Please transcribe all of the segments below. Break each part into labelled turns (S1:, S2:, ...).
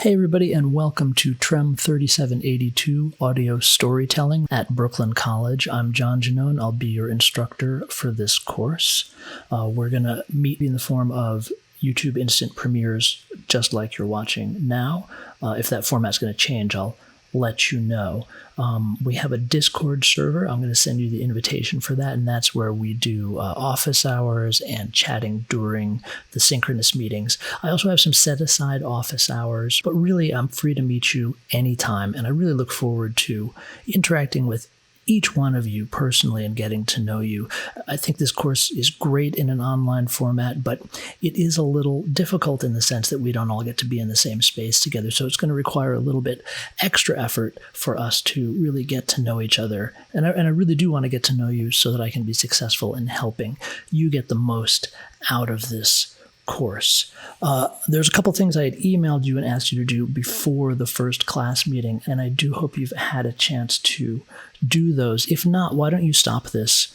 S1: Hey everybody, and welcome to TREM 3782 Audio Storytelling at Brooklyn College. I'm John Janone. I'll be your instructor for this course. We're going to meet in the form of YouTube instant premieres, just like you're watching now. If that format's going to change, I'll let you know. We have a Discord server. I'm going to send you the invitation for that, and that's where we do office hours and chatting during the synchronous meetings. I also have some set-aside office hours, but really I'm free to meet you anytime, and I really look forward to interacting with each one of you personally and getting to know you. I think this course is great in an online format, but it is a little difficult in the sense that we don't all get to be in the same space together. So it's going to require a little bit extra effort for us to really get to know each other. And I really do want to get to know you so that I can be successful in helping you get the most out of this course. There's a couple things I had emailed you and asked you to do before the first class meeting, and I do hope you've had a chance to do those. If not, why don't you stop this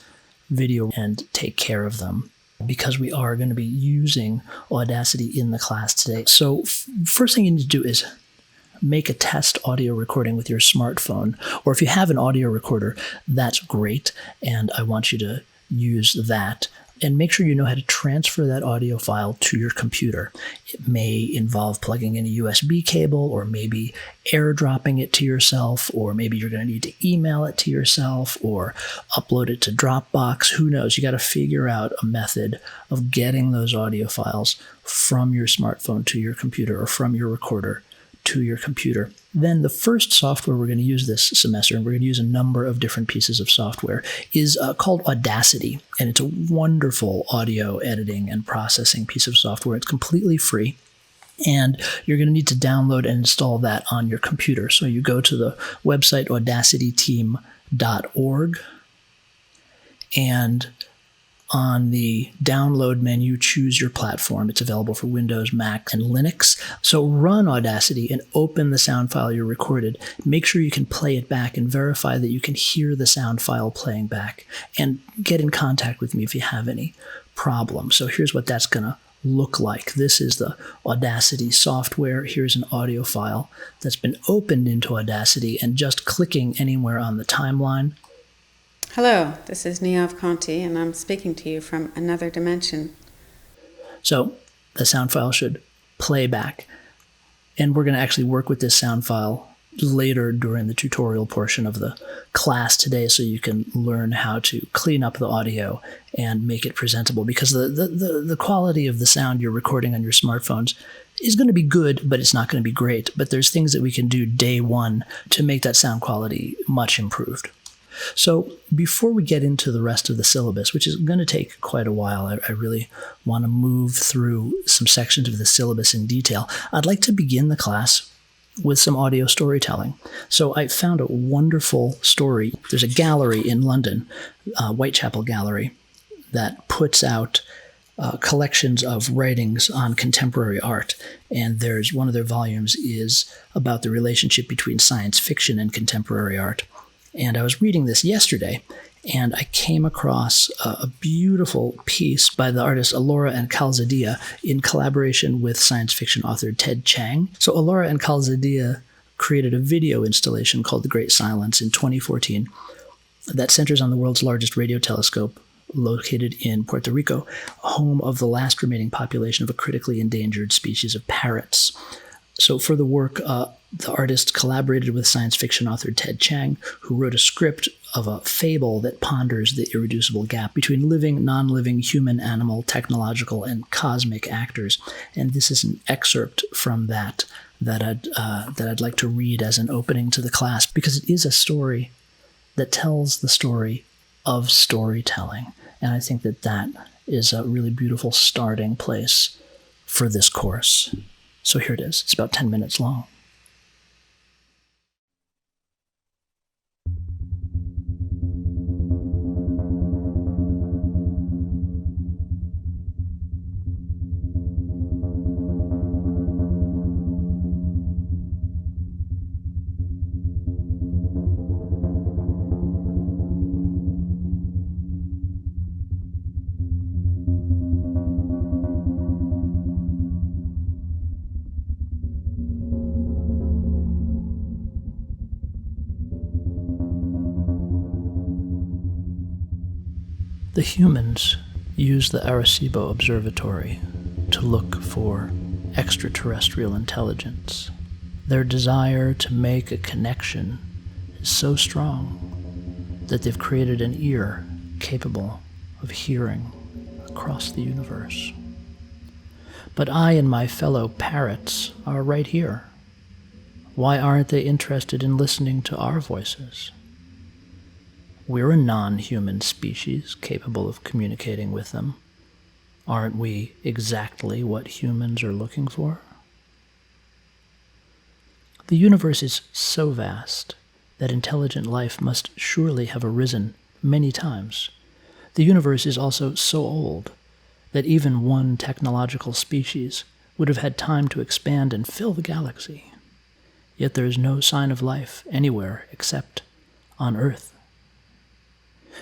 S1: video and take care of them, because we are going to be using Audacity in the class today. So first thing you need to do is make a test audio recording with your smartphone, or if you have an audio recorder, that's great, and I want you to use that. And make sure you know how to transfer that audio file to your computer. It may involve plugging in a USB cable, or maybe airdropping it to yourself, or maybe you're going to need to email it to yourself or upload it to Dropbox. Who knows? You got to figure out a method of getting those audio files from your smartphone to your computer, or from your recorder to your computer. Then the first software we're going to use this semester, and we're going to use a number of different pieces of software, is called Audacity. And it's a wonderful audio editing and processing piece of software. It's completely free. And you're going to need to download and install that on your computer. So you go to the website audacityteam.org, and on the download menu, choose your platform. It's available for Windows, Mac, and Linux. So run Audacity and open the sound file you recorded. Make sure you can play it back and verify that you can hear the sound file playing back. And get in contact with me if you have any problems. So here's what that's going to look like. This is the Audacity software. Here's an audio file that's been opened into Audacity, and just clicking anywhere on the timeline.
S2: Hello, this is Neav Conti, and I'm speaking to you from another dimension.
S1: So the sound file should play back. And we're going to actually work with this sound file later during the tutorial portion of the class today, so you can learn how to clean up the audio and make it presentable, because the quality of the sound you're recording on your smartphones is going to be good, but it's not going to be great. But there's things that we can do day one to make that sound quality much improved. So before we get into the rest of the syllabus, which is going to take quite a while, I really want to move through some sections of the syllabus in detail. I'd like to begin the class with some audio storytelling. So I found a wonderful story. There's a gallery in London, Whitechapel Gallery, that puts out collections of writings on contemporary art. And there's one of their volumes is about the relationship between science fiction and contemporary art. And I was reading this yesterday, and I came across a beautiful piece by the artists Alora and Calzadilla in collaboration with science fiction author Ted Chiang. So Alora and Calzadilla created a video installation called The Great Silence in 2014 that centers on the world's largest radio telescope, located in Puerto Rico, home of the last remaining population of a critically endangered species of parrots. So for the work, the artist collaborated with science fiction author Ted Chiang, who wrote a script of a fable that ponders the irreducible gap between living, non-living, human, animal, technological, and cosmic actors. And this is an excerpt from that I'd like to read as an opening to the class, because it is a story that tells the story of storytelling. And I think that is a really beautiful starting place for this course. So here it is. It's about 10 minutes long. The humans use the Arecibo Observatory to look for extraterrestrial intelligence. Their desire to make a connection is so strong that they've created an ear capable of hearing across the universe. But I and my fellow parrots are right here. Why aren't they interested in listening to our voices? We're a non-human species capable of communicating with them. Aren't we exactly what humans are looking for? The universe is so vast that intelligent life must surely have arisen many times. The universe is also so old that even one technological species would have had time to expand and fill the galaxy. Yet there is no sign of life anywhere except on Earth.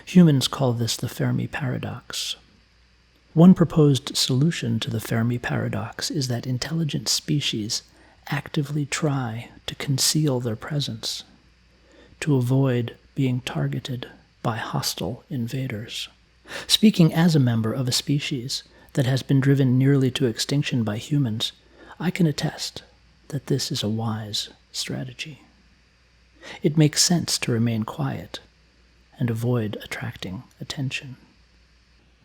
S1: Humans call this the Fermi paradox. One proposed solution to the Fermi paradox is that intelligent species actively try to conceal their presence, to avoid being targeted by hostile invaders. Speaking as a member of a species that has been driven nearly to extinction by humans, I can attest that this is a wise strategy. It makes sense to remain quiet and avoid attracting attention.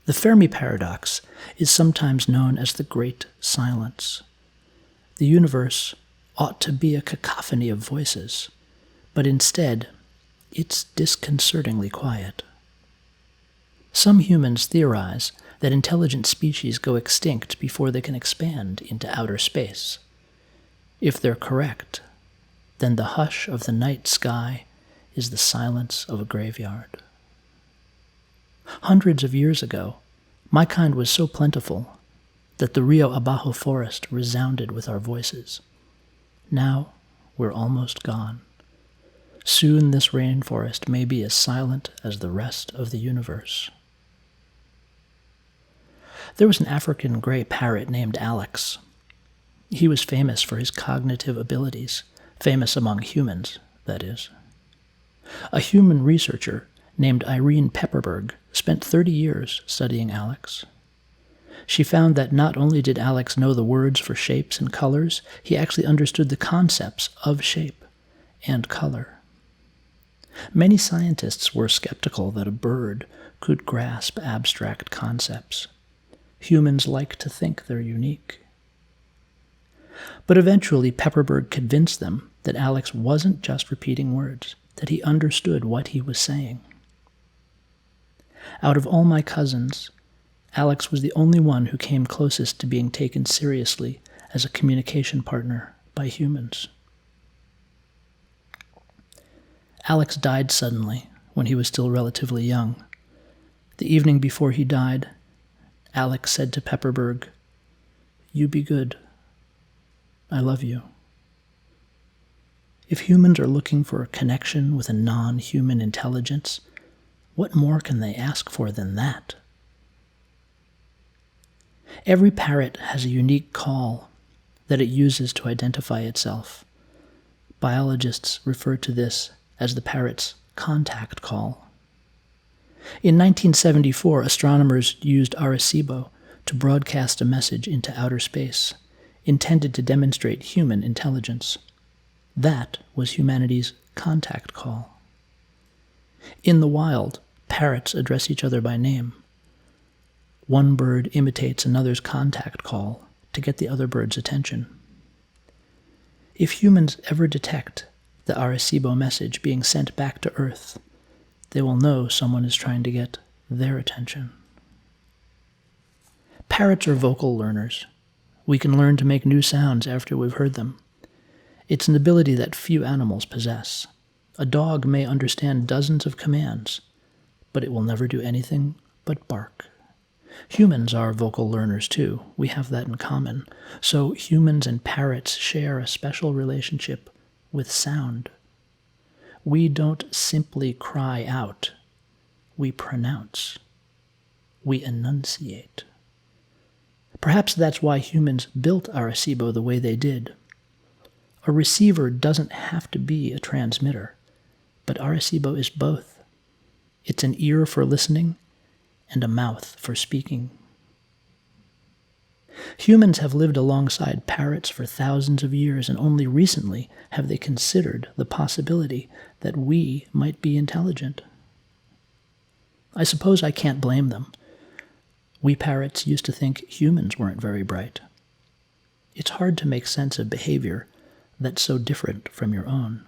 S1: The Fermi paradox is sometimes known as the Great Silence. The universe ought to be a cacophony of voices, but instead, it's disconcertingly quiet. Some humans theorize that intelligent species go extinct before they can expand into outer space. If they're correct, then the hush of the night sky is the silence of a graveyard. Hundreds of years ago, my kind was so plentiful that the Rio Abajo forest resounded with our voices. Now, we're almost gone. Soon this rainforest may be as silent as the rest of the universe. There was an African gray parrot named Alex. He was famous for his cognitive abilities, famous among humans, that is. A human researcher named Irene Pepperberg spent 30 years studying Alex. She found that not only did Alex know the words for shapes and colors, he actually understood the concepts of shape and color. Many scientists were skeptical that a bird could grasp abstract concepts. Humans like to think they're unique. But eventually, Pepperberg convinced them that Alex wasn't just repeating words, that he understood what he was saying. Out of all my cousins, Alex was the only one who came closest to being taken seriously as a communication partner by humans. Alex died suddenly when he was still relatively young. The evening before he died, Alex said to Pepperberg, "You be good. I love you." If humans are looking for a connection with a non-human intelligence, what more can they ask for than that? Every parrot has a unique call that it uses to identify itself. Biologists refer to this as the parrot's contact call. In 1974, astronomers used Arecibo to broadcast a message into outer space, intended to demonstrate human intelligence. That was humanity's contact call. In the wild, parrots address each other by name. One bird imitates another's contact call to get the other bird's attention. If humans ever detect the Arecibo message being sent back to Earth, they will know someone is trying to get their attention. Parrots are vocal learners. We can learn to make new sounds after we've heard them. It's an ability that few animals possess. A dog may understand dozens of commands, but it will never do anything but bark. Humans are vocal learners too. We have that in common. So humans and parrots share a special relationship with sound. We don't simply cry out. We pronounce. We enunciate. Perhaps that's why humans built Arecibo the way they did. A receiver doesn't have to be a transmitter, but Arecibo is both. It's an ear for listening and a mouth for speaking. Humans have lived alongside parrots for thousands of years, and only recently have they considered the possibility that we might be intelligent. I suppose I can't blame them. We parrots used to think humans weren't very bright. It's hard to make sense of behavior that's so different from your own.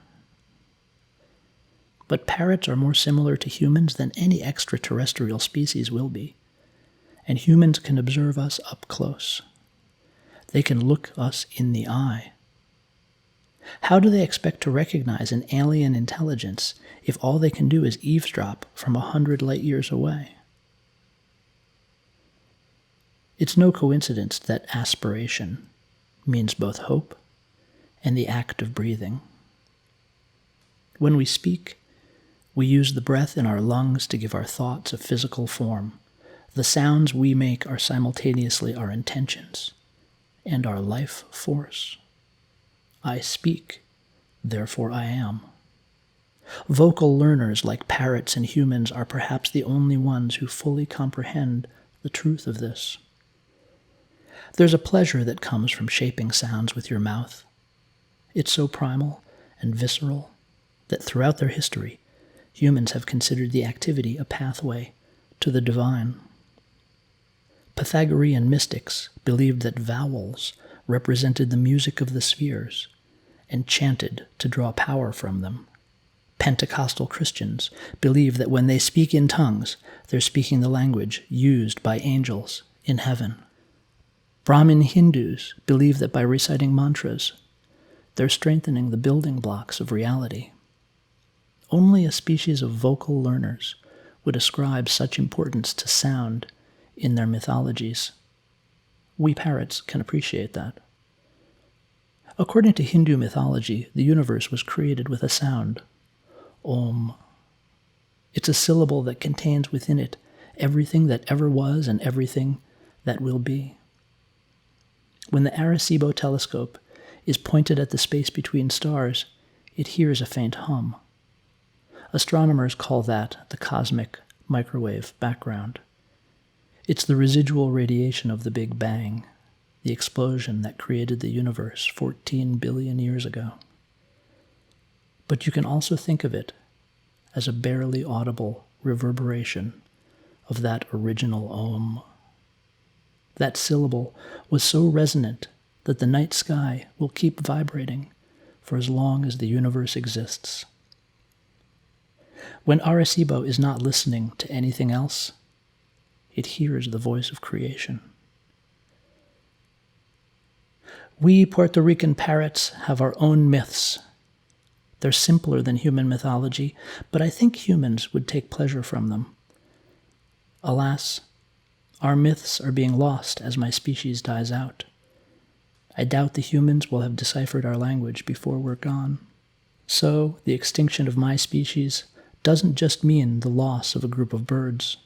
S1: But parrots are more similar to humans than any extraterrestrial species will be, and humans can observe us up close. They can look us in the eye. How do they expect to recognize an alien intelligence if all they can do is eavesdrop from 100 light years away? It's no coincidence that aspiration means both hope and the act of breathing. When we speak, we use the breath in our lungs to give our thoughts a physical form. The sounds we make are simultaneously our intentions and our life force. I speak, therefore I am. Vocal learners like parrots and humans are perhaps the only ones who fully comprehend the truth of this. There's a pleasure that comes from shaping sounds with your mouth. It's so primal and visceral that throughout their history, humans have considered the activity a pathway to the divine. Pythagorean mystics believed that vowels represented the music of the spheres and chanted to draw power from them. Pentecostal Christians believe that when they speak in tongues, they're speaking the language used by angels in heaven. Brahmin Hindus believe that by reciting mantras, they're strengthening the building blocks of reality. Only a species of vocal learners would ascribe such importance to sound in their mythologies. We parrots can appreciate that. According to Hindu mythology, the universe was created with a sound, Om. It's a syllable that contains within it everything that ever was and everything that will be. When the Arecibo telescope is pointed at the space between stars, it hears a faint hum. Astronomers call that the cosmic microwave background. It's the residual radiation of the Big Bang, the explosion that created the universe 14 billion years ago. But you can also think of it as a barely audible reverberation of that original Om. That syllable was so resonant that the night sky will keep vibrating for as long as the universe exists. When Arecibo is not listening to anything else, it hears the voice of creation. We Puerto Rican parrots have our own myths. They're simpler than human mythology, but I think humans would take pleasure from them. Alas, our myths are being lost as my species dies out. I doubt the humans will have deciphered our language before we're gone. So, the extinction of my species doesn't just mean the loss of a group of birds.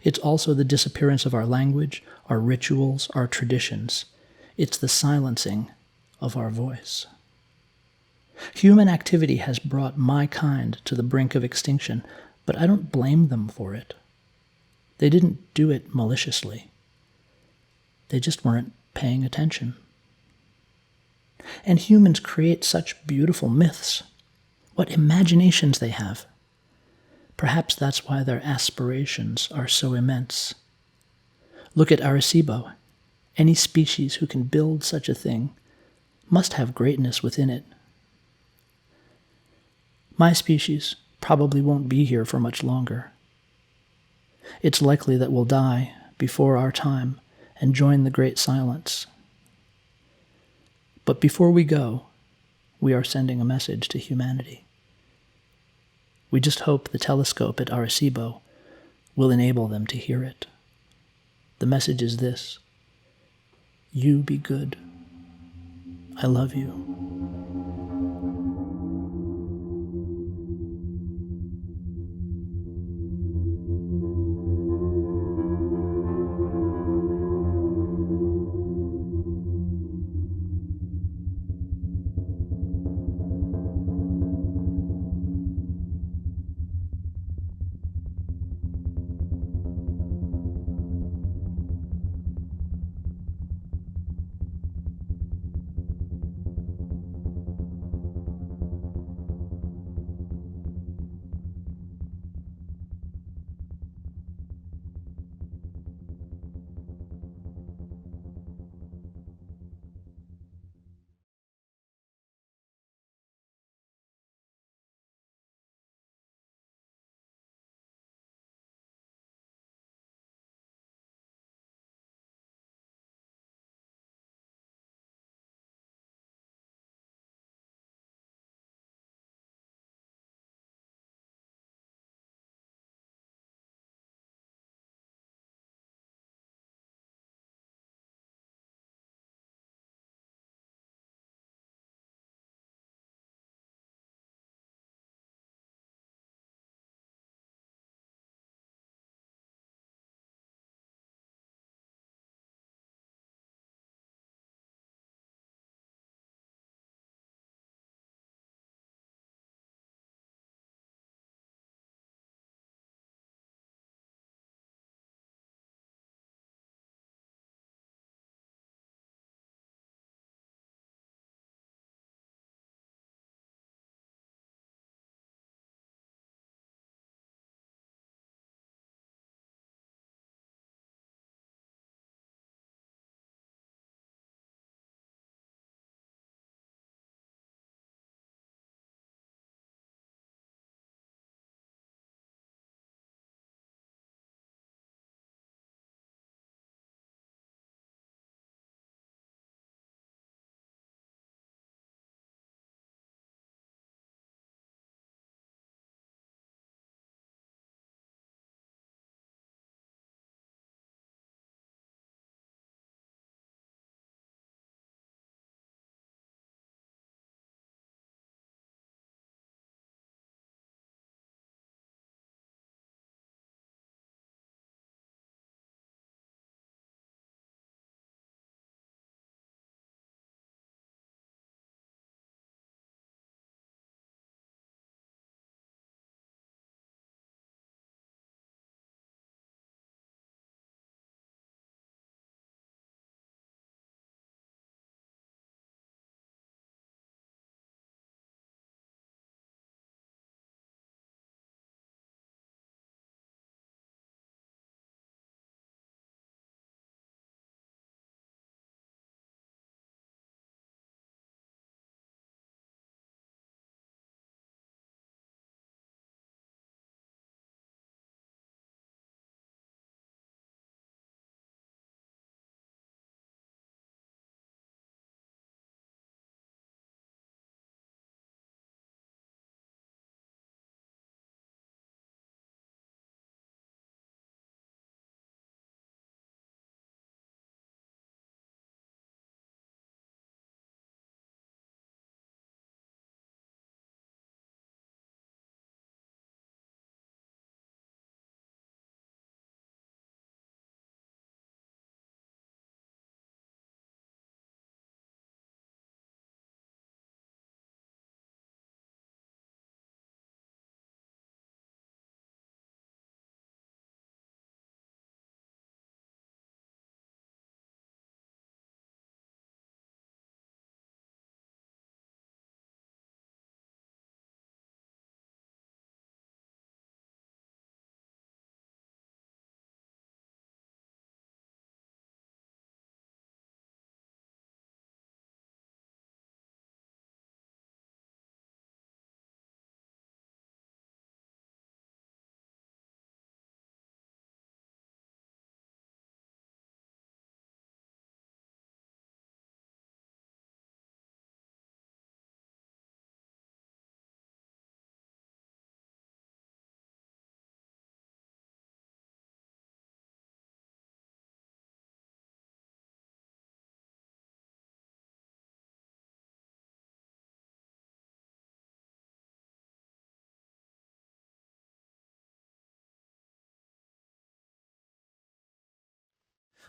S1: It's also the disappearance of our language, our rituals, our traditions. It's the silencing of our voice. Human activity has brought my kind to the brink of extinction, but I don't blame them for it. They didn't do it maliciously. They just weren't paying attention. And humans create such beautiful myths. What imaginations they have. Perhaps that's why their aspirations are so immense. Look at Arecibo. Any species who can build such a thing must have greatness within it. My species probably won't be here for much longer. It's likely that we'll die before our time and join the great silence. But before we go, we are sending a message to humanity. We just hope the telescope at Arecibo will enable them to hear it. The message is this: you be good. I love you.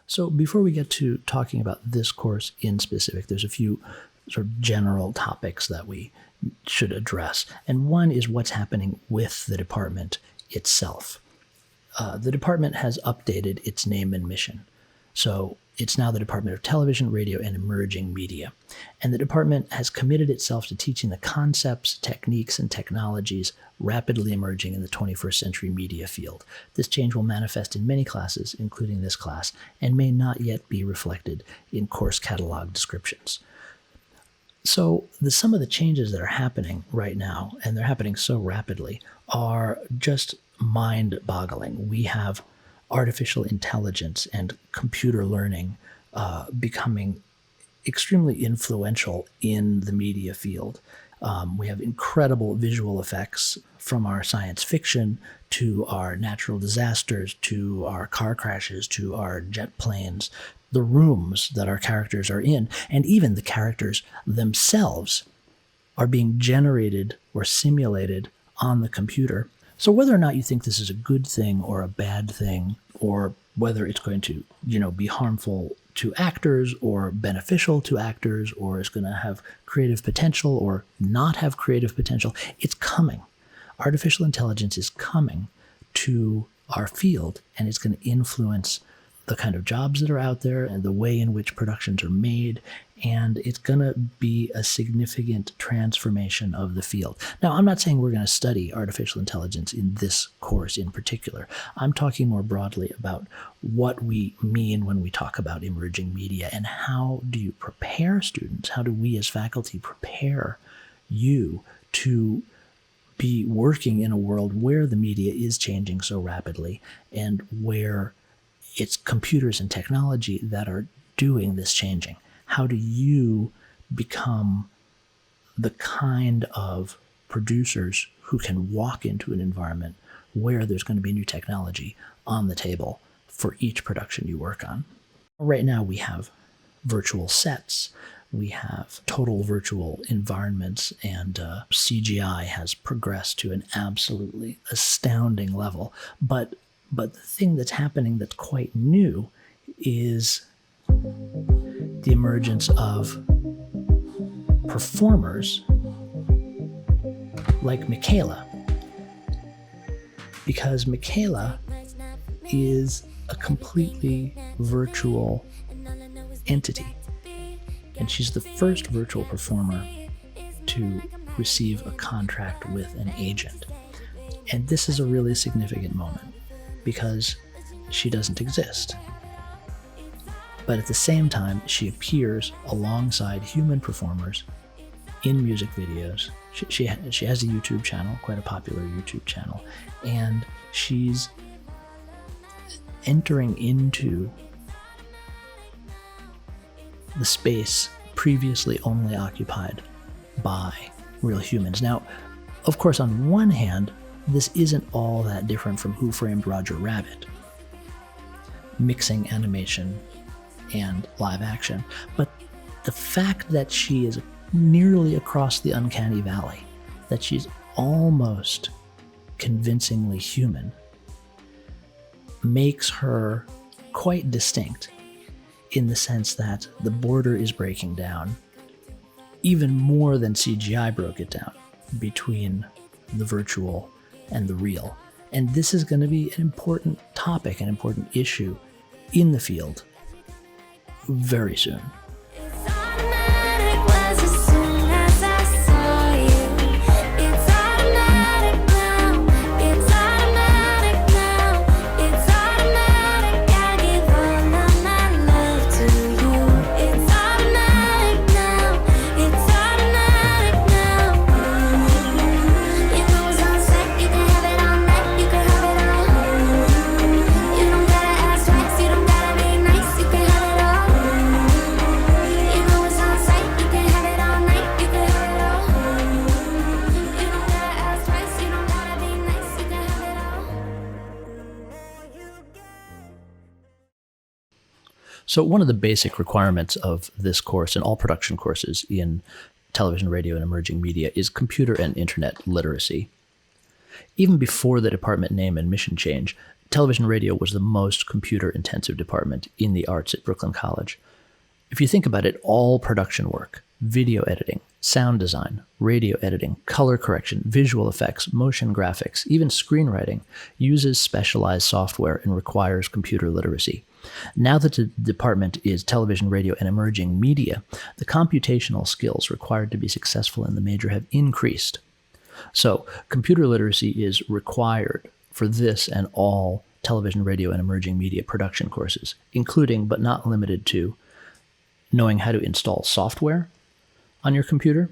S1: So before we get to talking about this course in specific, there's a few sort of general topics that we should address. And one is what's happening with the department itself. The department has updated its name and mission. So it's now the Department of Television, Radio, and Emerging Media. And the department has committed itself to teaching the concepts, techniques, and technologies rapidly emerging in the 21st century media field. This change will manifest in many classes, including this class, and may not yet be reflected in course catalog descriptions. So some of the changes that are happening right now, and they're happening so rapidly, are just mind-boggling. We have artificial intelligence and computer learning becoming extremely influential in the media field. We have incredible visual effects, from our science fiction to our natural disasters to our car crashes to our jet planes, the rooms that our characters are in, and even the characters themselves are being generated or simulated on the computer. So whether or not you think this is a good thing or a bad thing, or whether it's going to, be harmful to actors or beneficial to actors, or is going to have creative potential or not have creative potential, it's coming. Artificial intelligence is coming to our field, and it's going to influence the kind of jobs that are out there and the way in which productions are made, and it's going to be a significant transformation of the field. Now, I'm not saying we're going to study artificial intelligence in this course in particular. I'm talking more broadly about what we mean when we talk about emerging media, and how do you prepare students? How do we as faculty prepare you to be working in a world where the media is changing so rapidly, and where it's computers and technology that are doing this changing? How do you become the kind of producers who can walk into an environment where there's going to be new technology on the table for each production you work on? Right now we have virtual sets, we have total virtual environments, and CGI has progressed to an absolutely astounding level. But the thing that's happening that's quite new is the emergence of performers like Michaela. Because Michaela is a completely virtual entity. And she's the first virtual performer to receive a contract with an agent. And this is a really significant moment, because she doesn't exist. But at the same time, she appears alongside human performers in music videos. She has a YouTube channel, quite a popular YouTube channel, and she's entering into the space previously only occupied by real humans. Now, of course, on one hand, this isn't all that different from Who Framed Roger Rabbit, mixing animation and live action. But the fact that she is nearly across the uncanny valley, that she's almost convincingly human, makes her quite distinct, in the sense that the border is breaking down even more than CGI broke it down between the virtual and the real. And this is going to be an important topic, an important issue in the field very soon. So one of the basic requirements of this course and all production courses in television, radio, and emerging media is computer and internet literacy. Even before the department name and mission change, television radio was the most computer-intensive department in the arts at Brooklyn College. If you think about it, all production work, video editing, sound design, radio editing, color correction, visual effects, motion graphics, even screenwriting uses specialized software and requires computer literacy. Now that the department is television, radio, and emerging media, the computational skills required to be successful in the major have increased. So computer literacy is required for this and all television, radio, and emerging media production courses, including but not limited to knowing how to install software on your computer,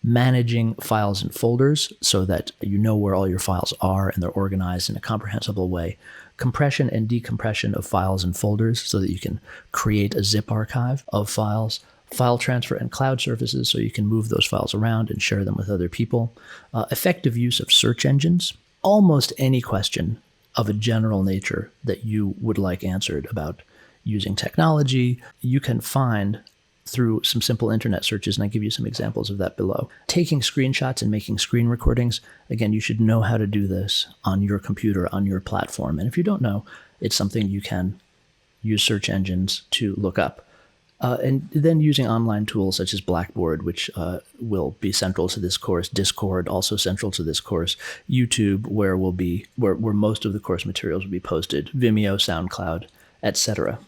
S1: managing files and folders so that you know where all your files are and they're organized in a comprehensible way, compression and decompression of files and folders so that you can create a zip archive of files, file transfer and cloud services so you can move those files around and share them with other people, effective use of search engines, almost any question of a general nature that you would like answered about using technology, you can find through some simple internet searches, and I give you some examples of that below. Taking screenshots and making screen recordings, again, you should know how to do this on your computer, on your platform. And if you don't know, it's something you can use search engines to look up. And then using online tools such as Blackboard, which will be central to this course, Discord, also central to this course, YouTube, where most of the course materials will be posted, Vimeo, SoundCloud, etc.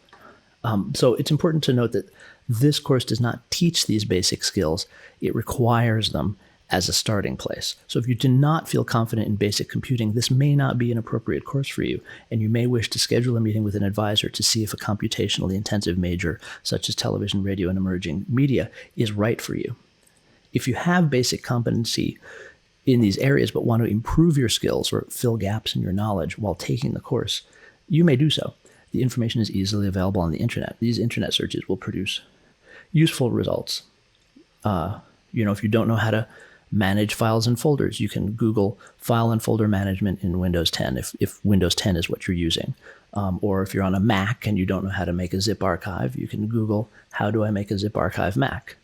S1: So it's important to note that this course does not teach these basic skills. It requires them as a starting place. So if you do not feel confident in basic computing, this may not be an appropriate course for you, and you may wish to schedule a meeting with an advisor to see if a computationally intensive major, such as television, radio, and emerging media, is right for you. If you have basic competency in these areas but want to improve your skills or fill gaps in your knowledge while taking the course, you may do so. The information is easily available on the internet. These internet searches will produce useful results. If you don't know how to manage files and folders, you can Google file and folder management in Windows 10 if Windows 10 is what you're using. Or if you're on a Mac and you don't know how to make a zip archive, you can Google, how do I make a zip archive Mac?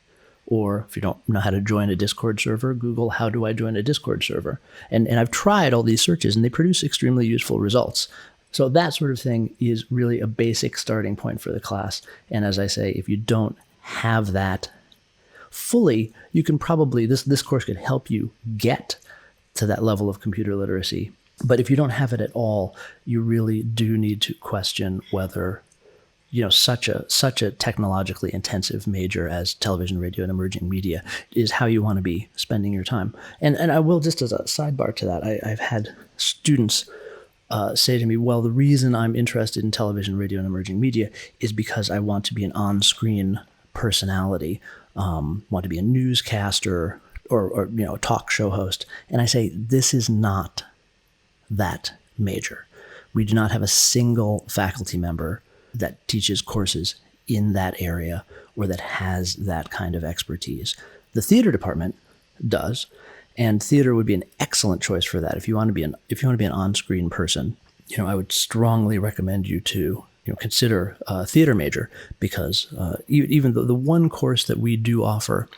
S1: Or if you don't know how to join a Discord server, Google, how do I join a Discord server? And I've tried all these searches and they produce extremely useful results. So that sort of thing is really a basic starting point for the class. And as I say, if you don't have that fully, you can probably, this course could help you get to that level of computer literacy. But if you don't have it at all, you really do need to question whether, such a technologically intensive major as television, radio, and emerging media is how you want to be spending your time. And I will, just as a sidebar to that, I've had students say to me, well, the reason I'm interested in television, radio, and emerging media is because I want to be an on-screen personality, want to be a newscaster or a talk show host. And I say, this is not that major. We do not have a single faculty member that teaches courses in that area or that has that kind of expertise. The theater department does, and theater would be an excellent choice for that. If you want to be an on-screen person, I would strongly recommend you to consider a theater major, because even though the one course that we do offer,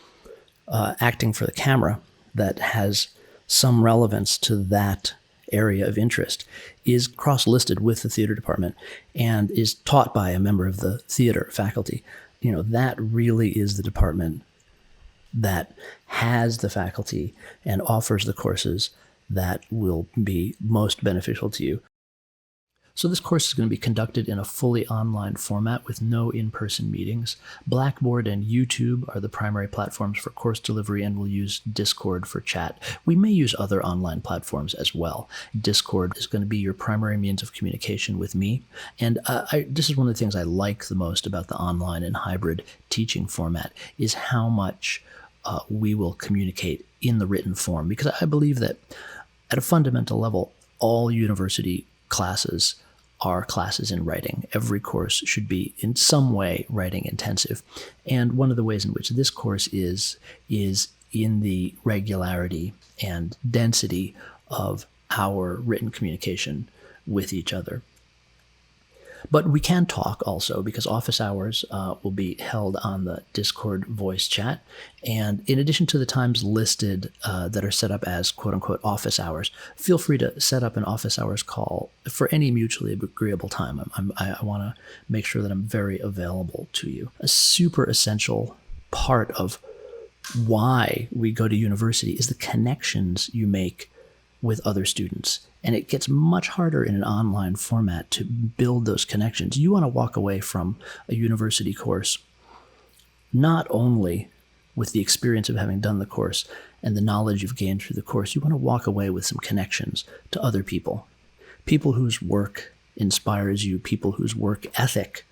S1: acting for the camera, that has some relevance to that area of interest, is cross-listed with the theater department and is taught by a member of the theater faculty. That really is the department that has the faculty and offers the courses that will be most beneficial to you. So this course is going to be conducted in a fully online format with no in-person meetings. Blackboard and YouTube are the primary platforms for course delivery, and we'll use Discord for chat. We may use other online platforms as well. Discord is going to be your primary means of communication with me. And this is one of the things I like the most about the online and hybrid teaching format, is how much we will communicate in the written form, because I believe that at a fundamental level, all university classes are classes in writing. Every course should be in some way writing intensive. And one of the ways in which this course is in the regularity and density of our written communication with each other. But we can talk also, because office hours will be held on the Discord voice chat. And in addition to the times listed that are set up as quote-unquote office hours, feel free to set up an office hours call for any mutually agreeable time. I want to make sure that I'm very available to you. A super essential part of why we go to university is the connections you make with other students. And it gets much harder in an online format to build those connections. You want to walk away from a university course not only with the experience of having done the course and the knowledge you've gained through the course, you want to walk away with some connections to other people, people whose work inspires you, people whose work ethic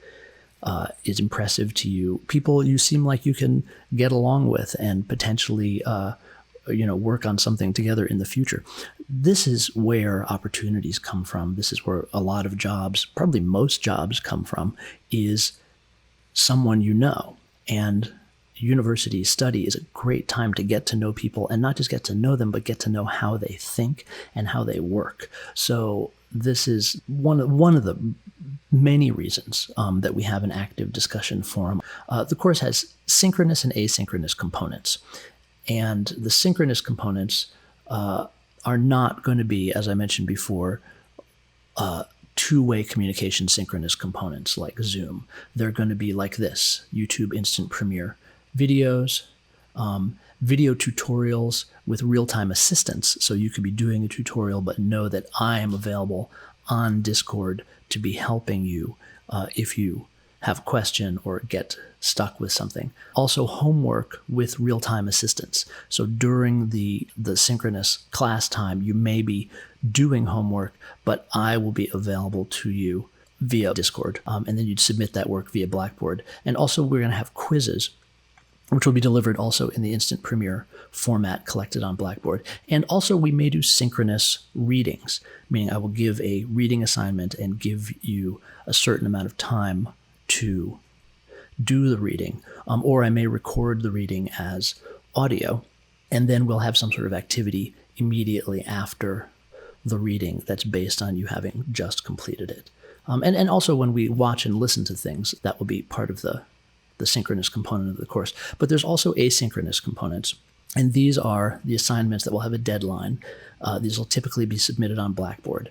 S1: is impressive to you, people you seem like you can get along with and potentially work on something together in the future. This is where opportunities come from. This is where a lot of jobs, probably most jobs, come from, is someone you know. And university study is a great time to get to know people, and not just get to know them, but get to know how they think and how they work. So this is one of the many reasons that we have an active discussion forum. The course has synchronous and asynchronous components. And the synchronous components are not going to be, as I mentioned before, two-way communication synchronous components like Zoom. They're going to be like this: YouTube Instant Premiere videos, video tutorials with real-time assistance. So you could be doing a tutorial but know that I am available on Discord to be helping you if you have a question or get stuck with something. Also, homework with real-time assistance. So during the synchronous class time, you may be doing homework, but I will be available to you via Discord. And then you'd submit that work via Blackboard. And also, we're going to have quizzes, which will be delivered also in the Instant Premiere format collected on Blackboard. And also, we may do synchronous readings, meaning I will give a reading assignment and give you a certain amount of time to do the reading, or I may record the reading as audio, and then we'll have some sort of activity immediately after the reading that's based on you having just completed it. And also when we watch and listen to things, that will be part of the synchronous component of the course. But there's also asynchronous components, and these are the assignments that will have a deadline. These will typically be submitted on Blackboard.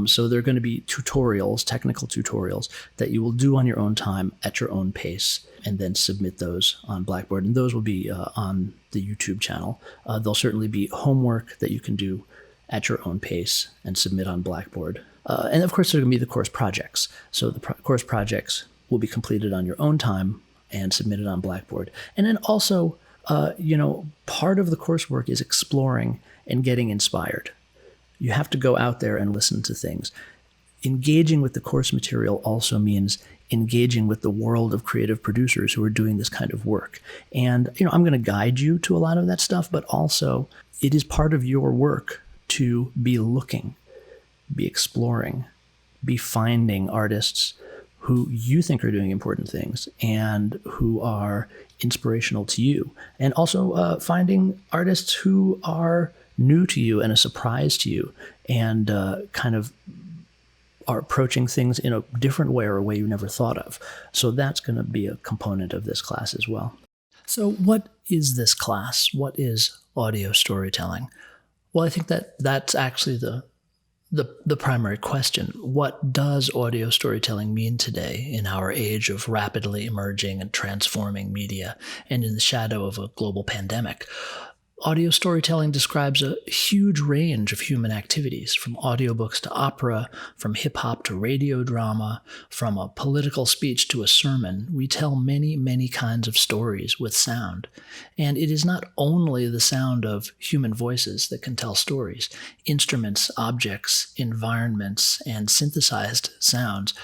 S1: So they're going to be tutorials, technical tutorials, that you will do on your own time at your own pace, and then submit those on Blackboard. And those will be on the YouTube channel. There'll certainly be homework that you can do at your own pace and submit on Blackboard. And of course, there are going to be the course projects. So the course projects will be completed on your own time and submitted on Blackboard. And then also, part of the coursework is exploring and getting inspired. You have to go out there and listen to things. Engaging with the course material also means engaging with the world of creative producers who are doing this kind of work. And, I'm going to guide you to a lot of that stuff, but also it is part of your work to be looking, be exploring, be finding artists who you think are doing important things and who are inspirational to you. And also finding artists who are new to you and a surprise to you, and kind of are approaching things in a different way or a way you never thought of. So that's going to be a component of this class as well. So what is this class? What is audio storytelling? Well, I think that's actually the primary question. What does audio storytelling mean today in our age of rapidly emerging and transforming media and in the shadow of a global pandemic? Audio storytelling describes a huge range of human activities, from audiobooks to opera, from hip-hop to radio drama, from a political speech to a sermon. We tell many, many kinds of stories with sound. And it is not only the sound of human voices that can tell stories. Instruments, objects, environments, and synthesized sounds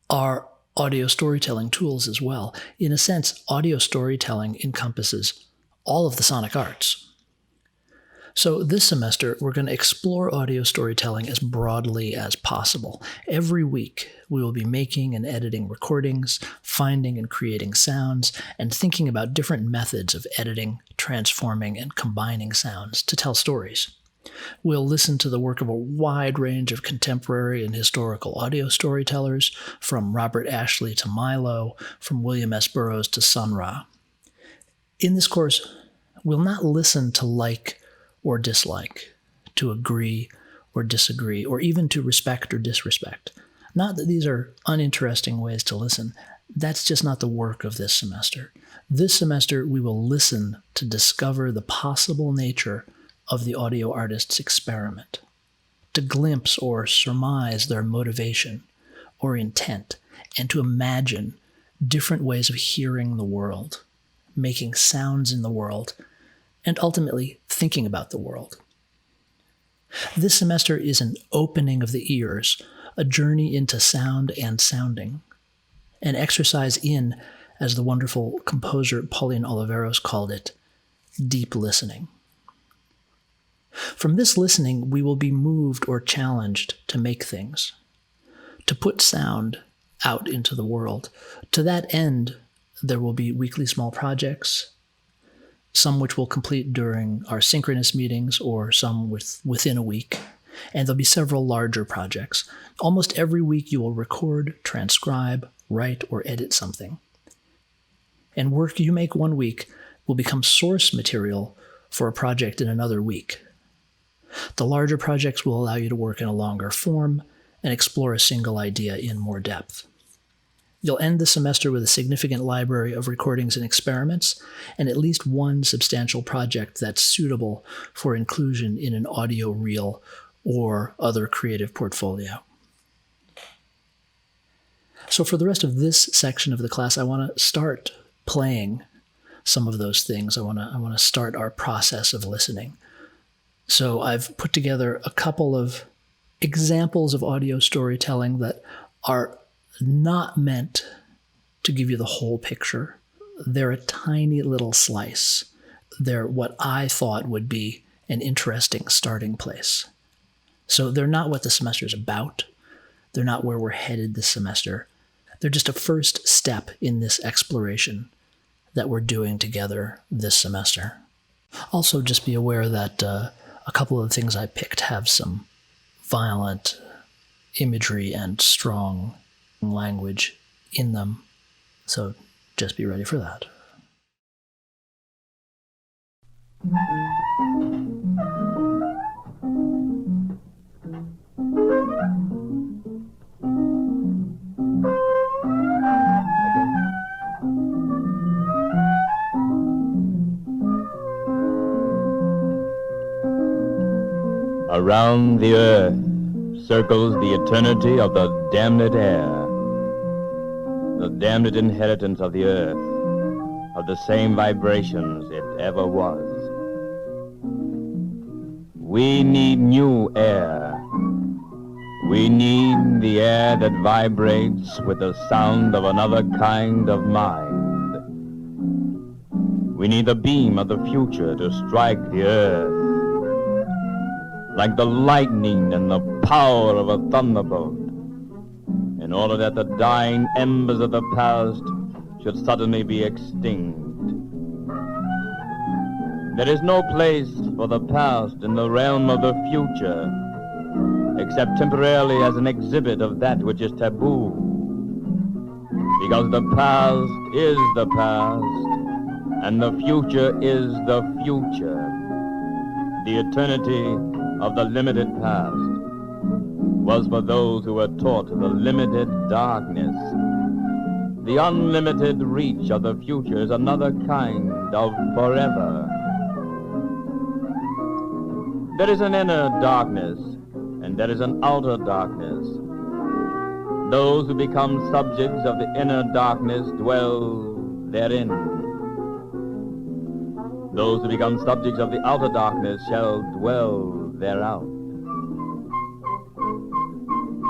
S1: are audio storytelling tools as well. In a sense, audio storytelling encompasses all of the sonic arts. So this semester, we're going to explore audio storytelling as broadly as possible. Every week, we will be making and editing recordings, finding and creating sounds, and thinking about different methods of editing, transforming, and combining sounds to tell stories. We'll listen to the work of a wide range of contemporary and historical audio storytellers, from Robert Ashley to Milo, from William S. Burroughs to Sun Ra. In this course, we'll not listen to like or dislike, to agree or disagree, or even to respect or disrespect. Not that these are uninteresting ways to listen. That's just not the work of this semester. This semester, we will listen to discover the possible nature of the audio artist's experiment, to glimpse or surmise their motivation or intent, and to imagine different ways of hearing the world, making sounds in the world, and ultimately thinking about the world. This semester is an opening of the ears, a journey into sound and sounding, an exercise in, as the wonderful composer Pauline Oliveros called it, deep listening. From this listening, we will be moved or challenged to make things, to put sound out into the world. To that end, there will be weekly small projects, some which we'll complete during our synchronous meetings or some within a week. And there'll be several larger projects. Almost every week you will record, transcribe, write, or edit something. And work you make one week will become source material for a project in another week. The larger projects will allow you to work in a longer form and explore a single idea in more depth. You'll end the semester with a significant library of recordings and experiments, and at least one substantial project that's suitable for inclusion in an audio reel or other creative portfolio. So for the rest of this section of the class, I want to start playing some of those things. I want to start our process of listening. So I've put together a couple of examples of audio storytelling that are not meant to give you the whole picture. They're a tiny little slice. They're what I thought would be an interesting starting place. So they're not what the semester is about. They're not where we're headed this semester. They're just a first step in this exploration that we're doing together this semester. Also, just be aware that a couple of the things I picked have some violent imagery and strong language in them. So just be ready for that.
S3: Around the earth circles the eternity of the damned air, the damned inheritance of the earth, of the same vibrations it ever was. We need new air. We need the air that vibrates with the sound of another kind of mind. We need the beam of the future to strike the earth, like the lightning and the power of a thunderbolt, in order that the dying embers of the past should suddenly be extinct. There is no place for the past in the realm of the future, except temporarily as an exhibit of that which is taboo, because the past is the past, and the future is the future. The eternity of the limited past was for those who were taught the limited darkness. The unlimited reach of the future is another kind of forever. There is an inner darkness, and there is an outer darkness. Those who become subjects of the inner darkness dwell therein. Those who become subjects of the outer darkness shall dwell thereout.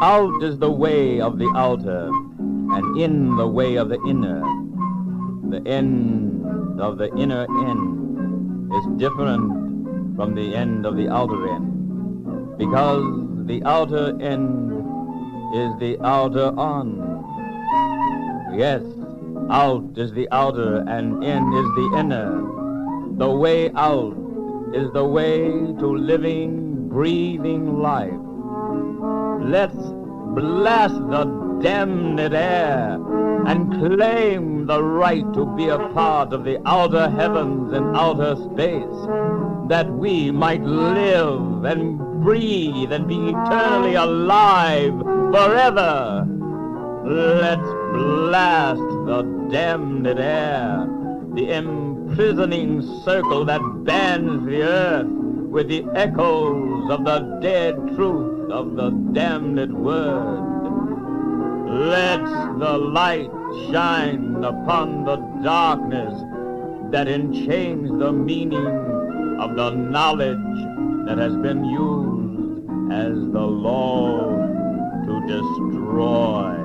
S3: Out is the way of the outer, and in the way of the inner. The end of the inner end is different from the end of the outer end, because the outer end is the outer on. Yes, out is the outer, and in is the inner. The way out is the way to living, breathing life. Let's blast the damned air and claim the right to be a part of the outer heavens and outer space, that we might live and breathe and be eternally alive forever. Let's blast the damned air, the imprisoning circle that bands the earth with the echoes of the dead truth of the damned word. Let the light shine upon the darkness that enchains the meaning of the knowledge that has been used as the law to destroy.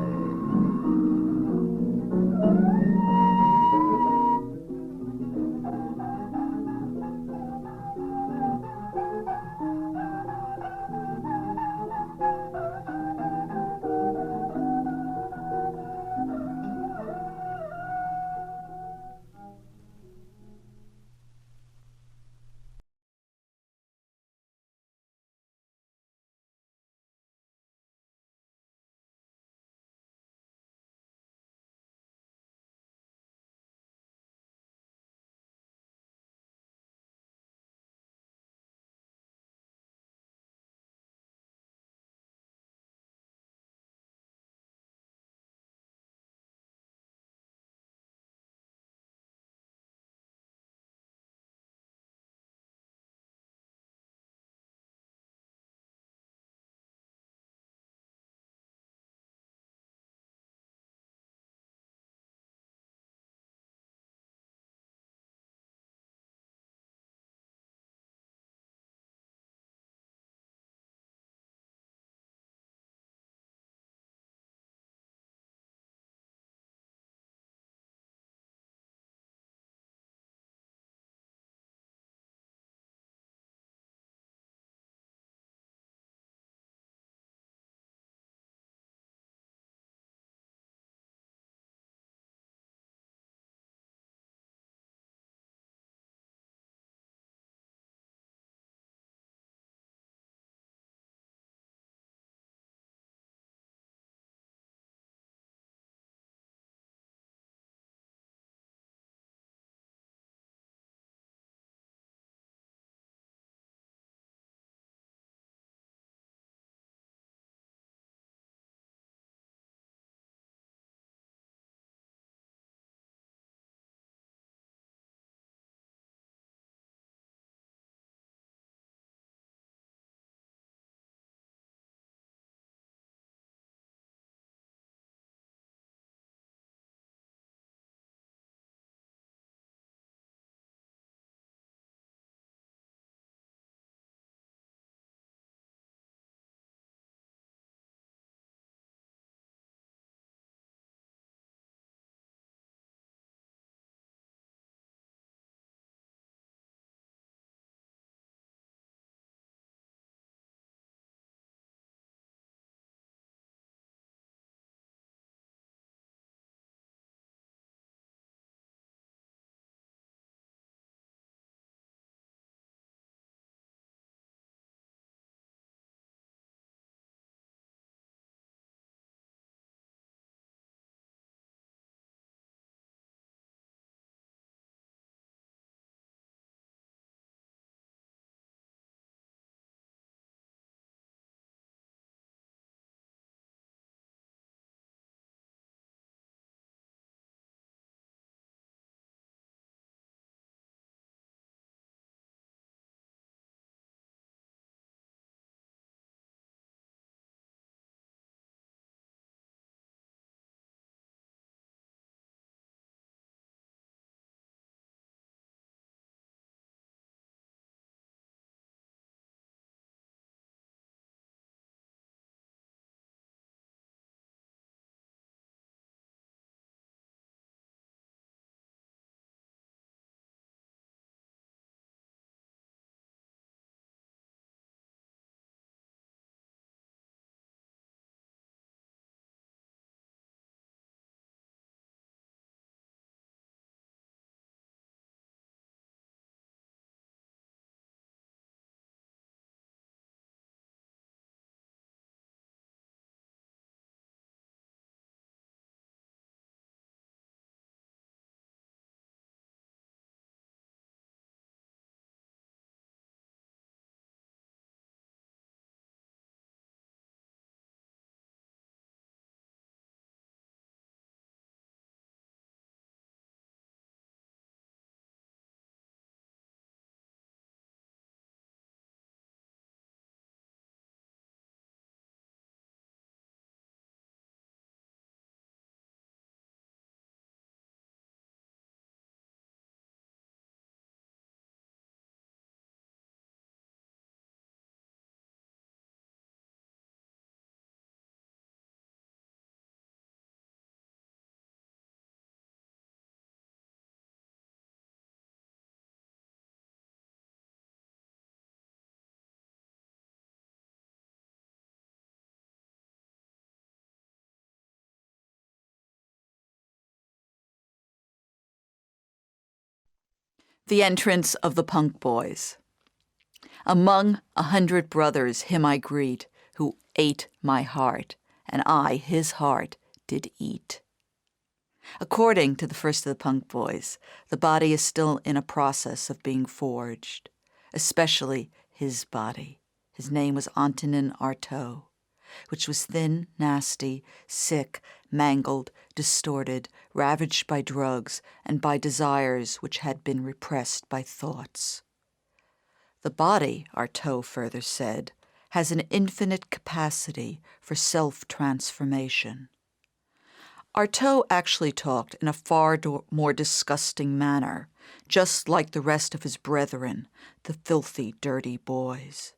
S4: The entrance of the punk boys. Among 100 brothers him I greet, who ate my heart, and I his heart did eat. According to the first of the punk boys, the body is still in a process of being forged, especially his body. His name was Antonin Artaud, which was thin, nasty, sick, mangled, distorted, ravaged by drugs and by desires which had been repressed by thoughts. The body, Artaud further said, has an infinite capacity for self-transformation. Artaud actually talked in a far more disgusting manner, just like the rest of his brethren, the filthy, dirty boys.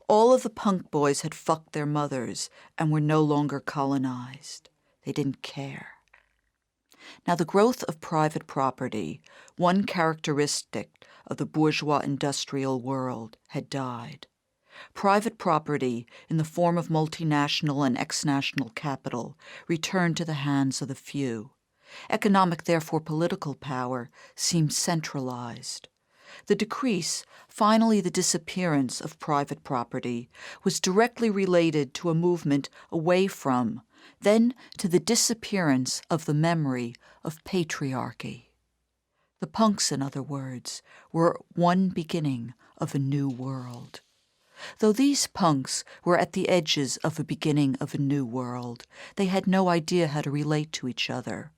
S4: All of the punk boys had fucked their mothers and were no longer colonized. They didn't care. Now, the growth of private property, one characteristic of the bourgeois industrial world, had died. Private property, in the form of multinational and ex-national capital, returned to the hands of the few. Economic, therefore political power seemed centralized. The decrease, finally the disappearance of private property, was directly related to a movement away from, then to the disappearance of the memory of patriarchy. The punks, in other words, were one beginning of a new world. Though these punks were at the edges of a beginning of a new world, they had no idea how to relate to each other.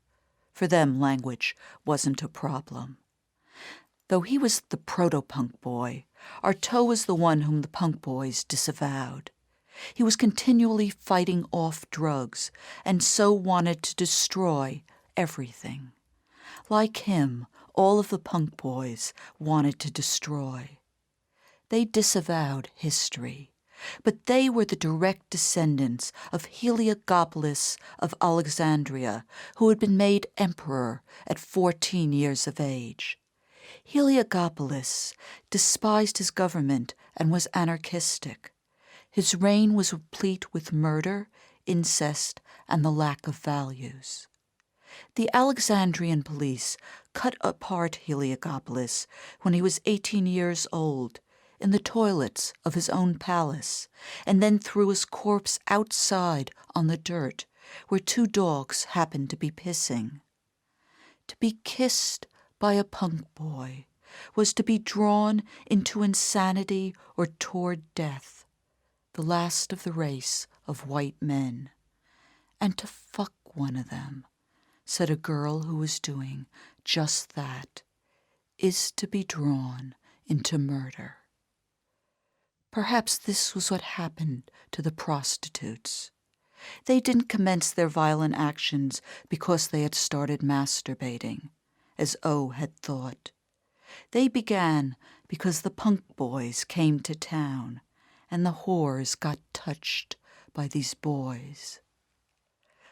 S4: For them, language wasn't a problem. Though he was the proto-punk boy, Artaud was the one whom the punk boys disavowed. He was continually fighting off drugs and so wanted to destroy everything. Like him, all of the punk boys wanted to destroy. They disavowed history, but they were the direct descendants of Heliogabalus of Alexandria, who had been made emperor at 14 years of age. Heliogabalus despised his government and was anarchistic. His reign was replete with murder, incest, and the lack of values. The Alexandrian police cut apart Heliogabalus when he was 18 years old in the toilets of his own palace, and then threw his corpse outside on the dirt where 2 dogs happened to be pissing. To be kissed by a punk boy was to be drawn into insanity or toward death, the last of the race of white men. And to fuck one of them, said a girl who was doing just that, is to be drawn into murder. Perhaps this was what happened to the prostitutes. They didn't commence their violent actions because they had started masturbating, as O had thought. They began because the punk boys came to town, and the whores got touched by these boys.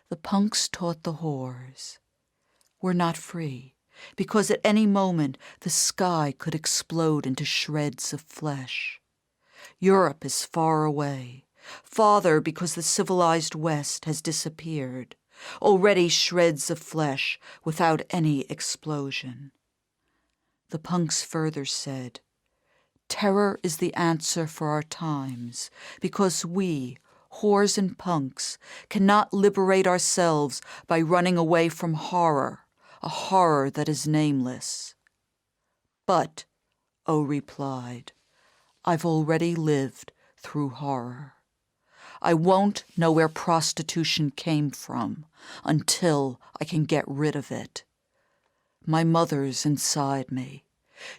S4: The punks taught the whores. We're not free, because at any moment the sky could explode into shreds of flesh. Europe is far away, farther because the civilized West has disappeared, already shreds of flesh without any explosion. The punks further said, terror is the answer for our times, because we, whores and punks, cannot liberate ourselves by running away from horror, a horror that is nameless. But, O replied, I've already lived through horror. I won't know where prostitution came from until I can get rid of it. My mother's inside me.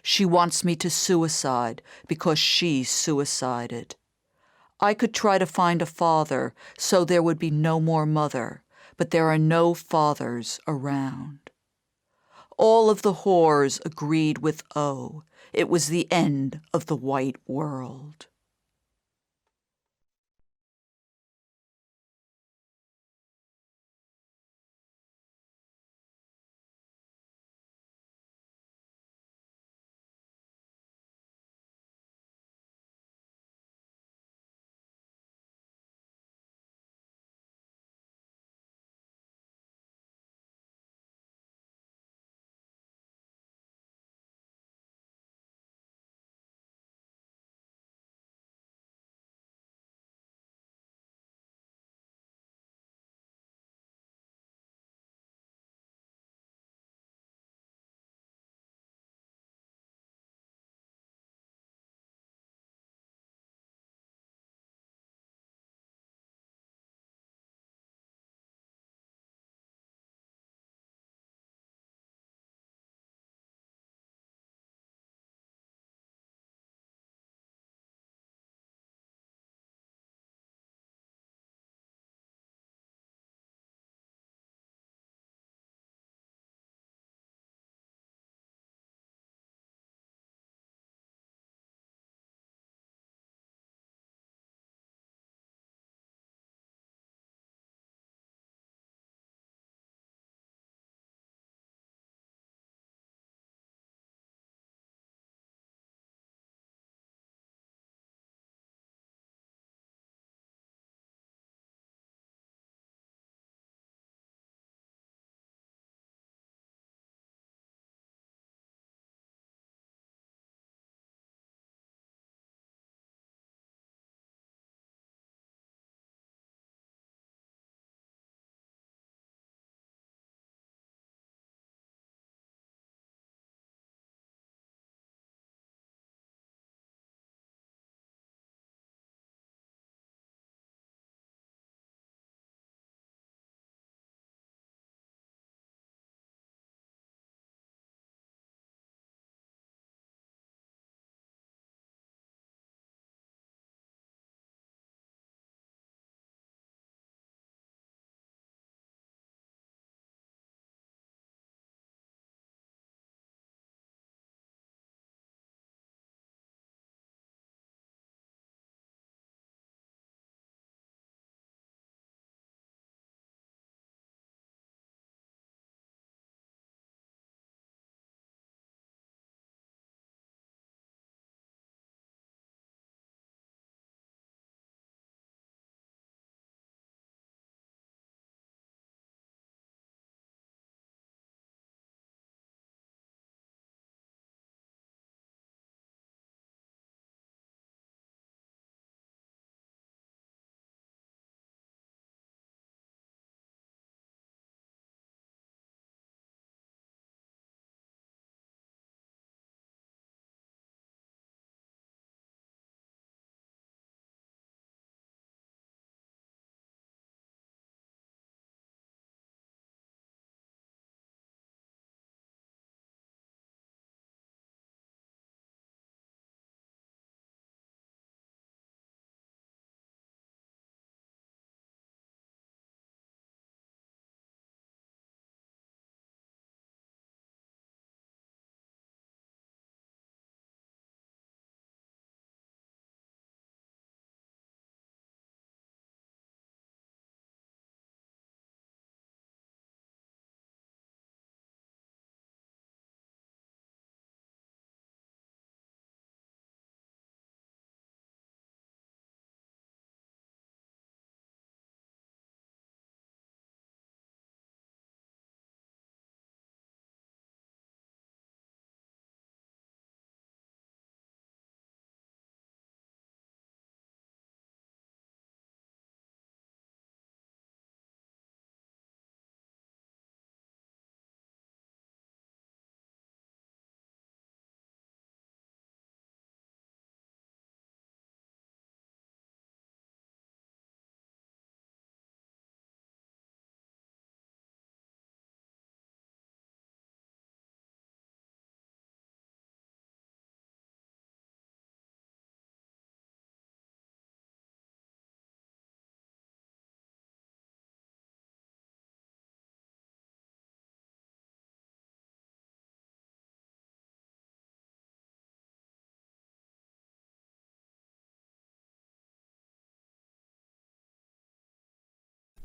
S4: She wants me to suicide because she suicided. I could try to find a father so there would be no more mother, but there are no fathers around. All of the whores agreed with O. It was the end of the white world.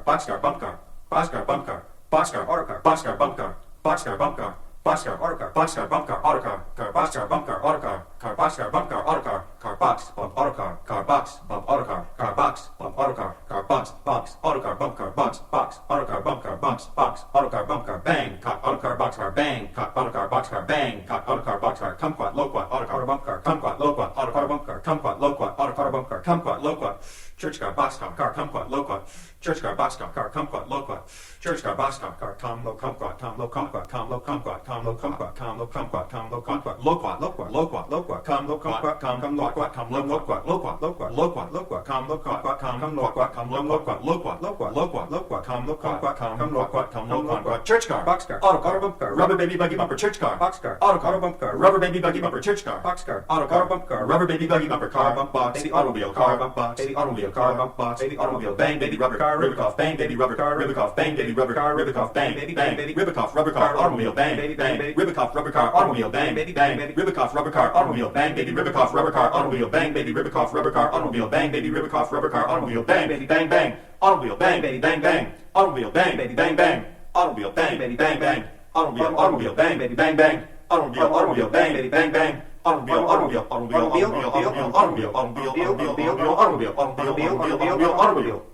S5: Boxcar, bumcar, boxcar, bumcar, boxcar, autocar, boxcar, bumcar, boxcar, bumcar, boxcar, autocar, boxcar, bumcar, boxcar, bumcar, boxcar, autocar, boxcar, bumcar, autocar, car, boxcar, bumcar, autocar, car, boxcar, bumcar, autocar, car, box, bump, autocar, car, box, bump, autocar, car, box, bump, autocar, car, box, box, autocar, bumcar, box, box, autocar, bumcar, box, box, autocar, bumcar, bang, cock, autocar, boxcar, bang, cock, autocar, boxcar, bang, cock, autocar, boxcar, kumquat, loquat, autocar, bumcar, kumquat, loquat, autocar, bumcar, kumquat, loquat, autocar, bumcar, kumquat, loquat, church car, boxcar, car, kumquat, loquat, church car, boxcar, car, kumquat, loquat, church car, boxcar, car, tom, lo, kumquat, tom, lo, kumquat, tom, lo, kumquat, tom, lo, kumquat, tom, lo, kumquat, tom, lo, kumquat, loquat, loquat, loquat, loquat, com, lo, kumquat, com, loquat, com, lo, loquat, loquat, loquat, loquat, loquat, com, lo, kumquat, com, loquat, com, lo, loquat, loquat, loquat, loquat, loquat, com, lo, kumquat, com, loquat, com, lo, kumquat, church car, boxcar, auto car, bumper, rubber baby buggy bumper, church car, boxcar, auto car, bumper, rubber baby buggy bumper, church car, boxcar, auto car, bumper, rubber baby buggy bumper, car, bump box, baby automobile, car, bump box, baby automobile, car, bump box, baby automobile, bang, baby rubber car, Ribbikoff, bang, baby rubber car, Ribbikoff, bang, baby rubber car, Ribbikoff, bang, baby bang, baby Ribbikoff, rubber car, automobile, bang, baby bang, baby Ribbikoff, rubber car, automobile, bang, baby bang, baby Ribbikoff, rubber car, automobile, bang, baby Ribbikoff, rubber car, automobile, bang, baby Ribbikoff, rubber car, automobile, bang, baby Ribbikoff, rubber car, automobile, bang, baby bang, bang, automobile, bang, baby bang, bang, automobile, bang, baby bang, bang, automobile, bang, baby bang, bang, automobile, automobile, bang, baby bang, bang, automobile, automobile, bang, baby bang, bang, automobile, automobile, automobile, automobile, automobile, automobile, automobile, automobile, automobile, automobile, automobile.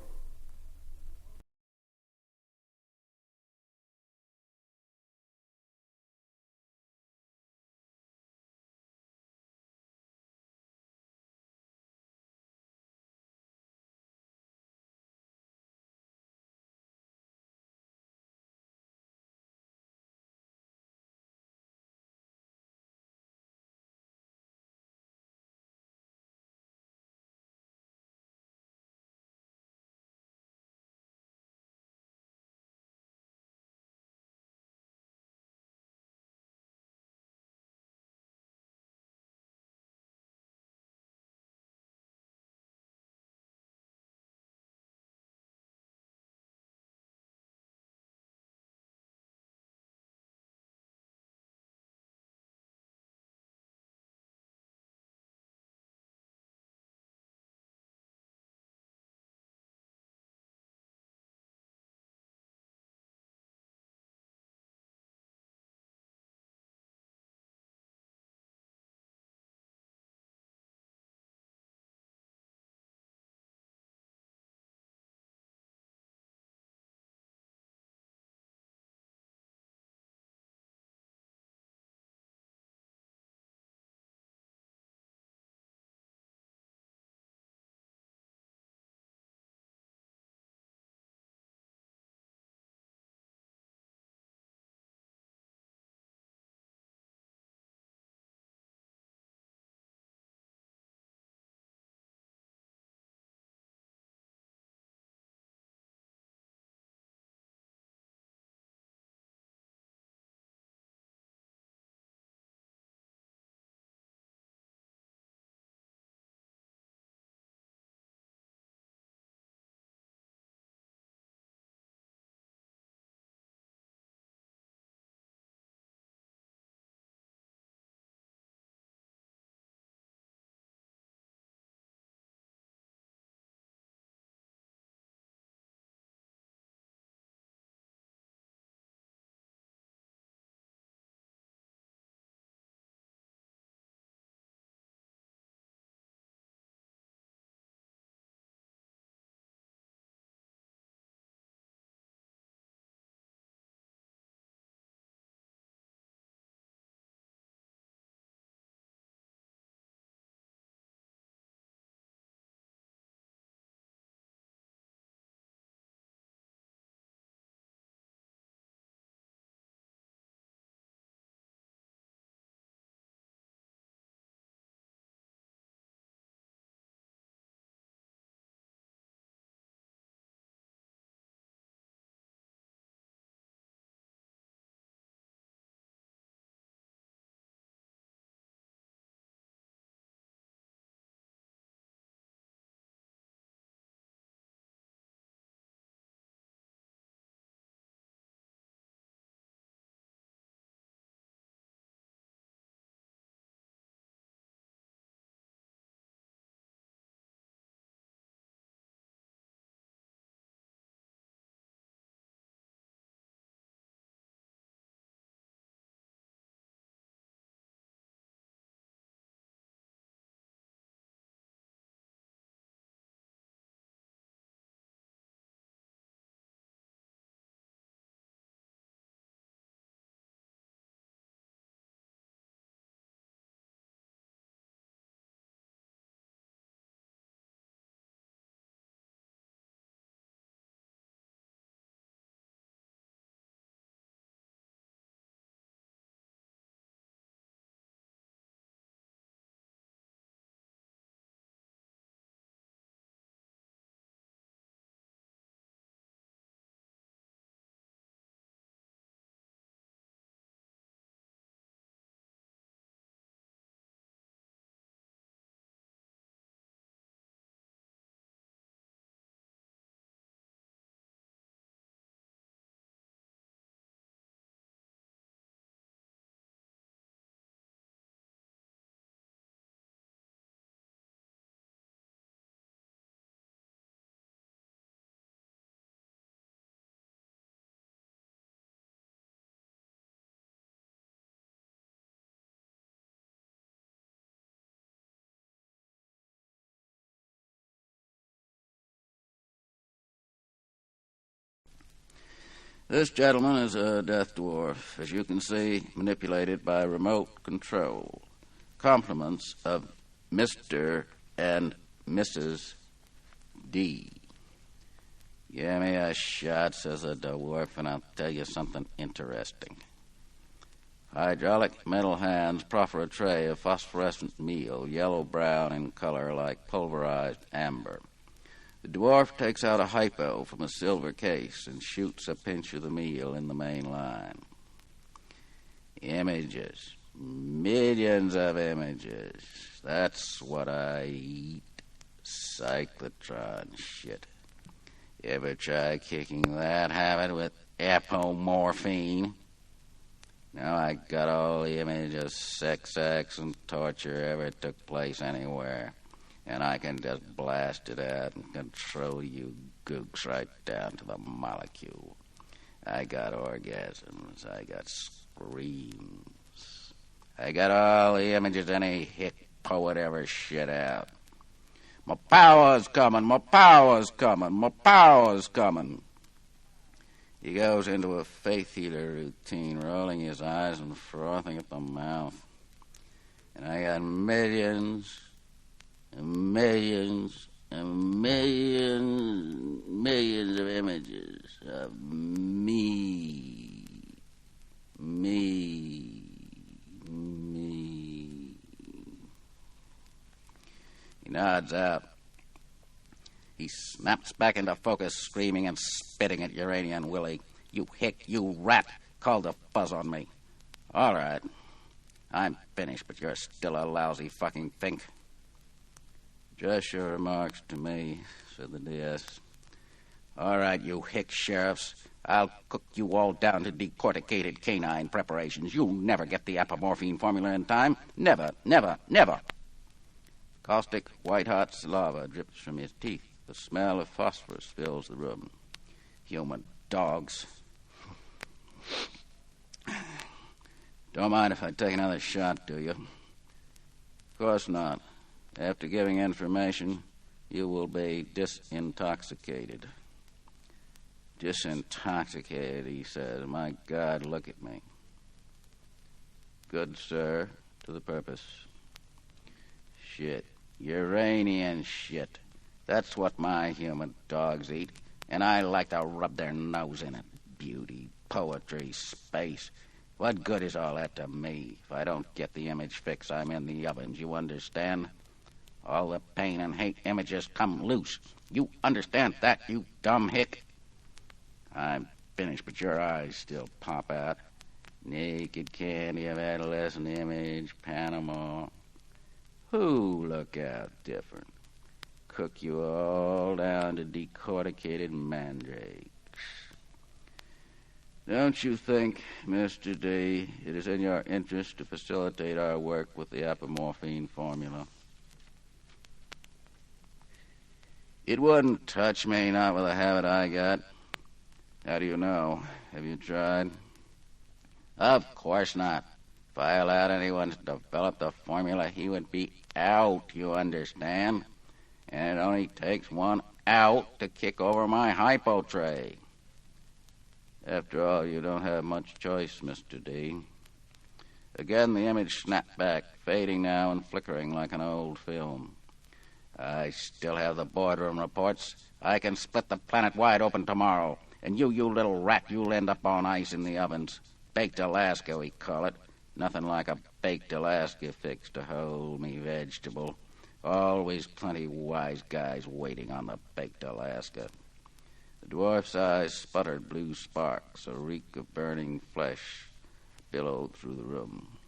S6: This gentleman is a death dwarf, as you can see, manipulated by remote control. Compliments of Mr. and Mrs. D. Give me a shot, says the dwarf, and I'll tell you something interesting. Hydraulic metal hands proffer a tray of phosphorescent meal, yellow-brown in color like pulverized amber. The dwarf takes out a hypo from a silver case and shoots a pinch of the meal in the main line. Images. Millions of images. That's what I eat. Cyclotron shit. You ever try kicking that habit with apomorphine? Now I got all the images of sex acts and torture ever took place anywhere. And I can just blast it out and control you gooks right down to the molecule. I got orgasms. I got screams. I got all the images any hick poet ever shit out. My power's coming, my power's coming, my power's coming. He goes into a faith healer routine, rolling his eyes and frothing at the mouth. And I got millions and millions and millions of images of me. He nods out. He snaps back into focus, screaming and spitting at Uranian Willie. You hick, you rat, called the fuzz on me. All right. I'm finished, but you're still a lousy fucking fink. Just your remarks to me, said the DS. All right, you hick sheriffs. I'll cook you all down to decorticated canine preparations. You'll never get the apomorphine formula in time. Never, never, never. Caustic, white-hot lava drips from his teeth. The smell of phosphorus fills the room. Human dogs. Don't mind if I take another shot, do you? Of course not. After giving information, you will be disintoxicated. Disintoxicated, he says. My God, look at me. Good, sir. To the purpose. Shit. Uranian shit. That's what my human dogs eat, and I like to rub their nose in it. Beauty, poetry, space. What good is all that to me if I don't get the image fix I'm in the ovens, you understand? All the pain and hate images come loose. You understand that, you dumb hick? I'm finished, but your eyes still pop out. Naked candy of adolescent image, Panama. Who look out different? Cook you all down to decorticated mandrakes. Don't you think, Mr. D, it is in your interest to facilitate our work with the apomorphine formula? It wouldn't touch me, not with the habit I got. How do you know? Have you tried? Of course not. If I allowed anyone to develop the formula, he would be out, you understand? And it only takes one out to kick over my hypo tray. After all, you don't have much choice, Mr. D. Again, the image snapped back, fading now and flickering like an old film. I still have the boardroom reports. I can split the planet wide open tomorrow. And you little rat, you'll end up on ice in the ovens. Baked Alaska, we call it. Nothing like a baked Alaska fix to hold me vegetable. Always plenty wise guys waiting on the baked Alaska. The dwarf's eyes sputtered blue sparks. A reek of burning flesh billowed through the room.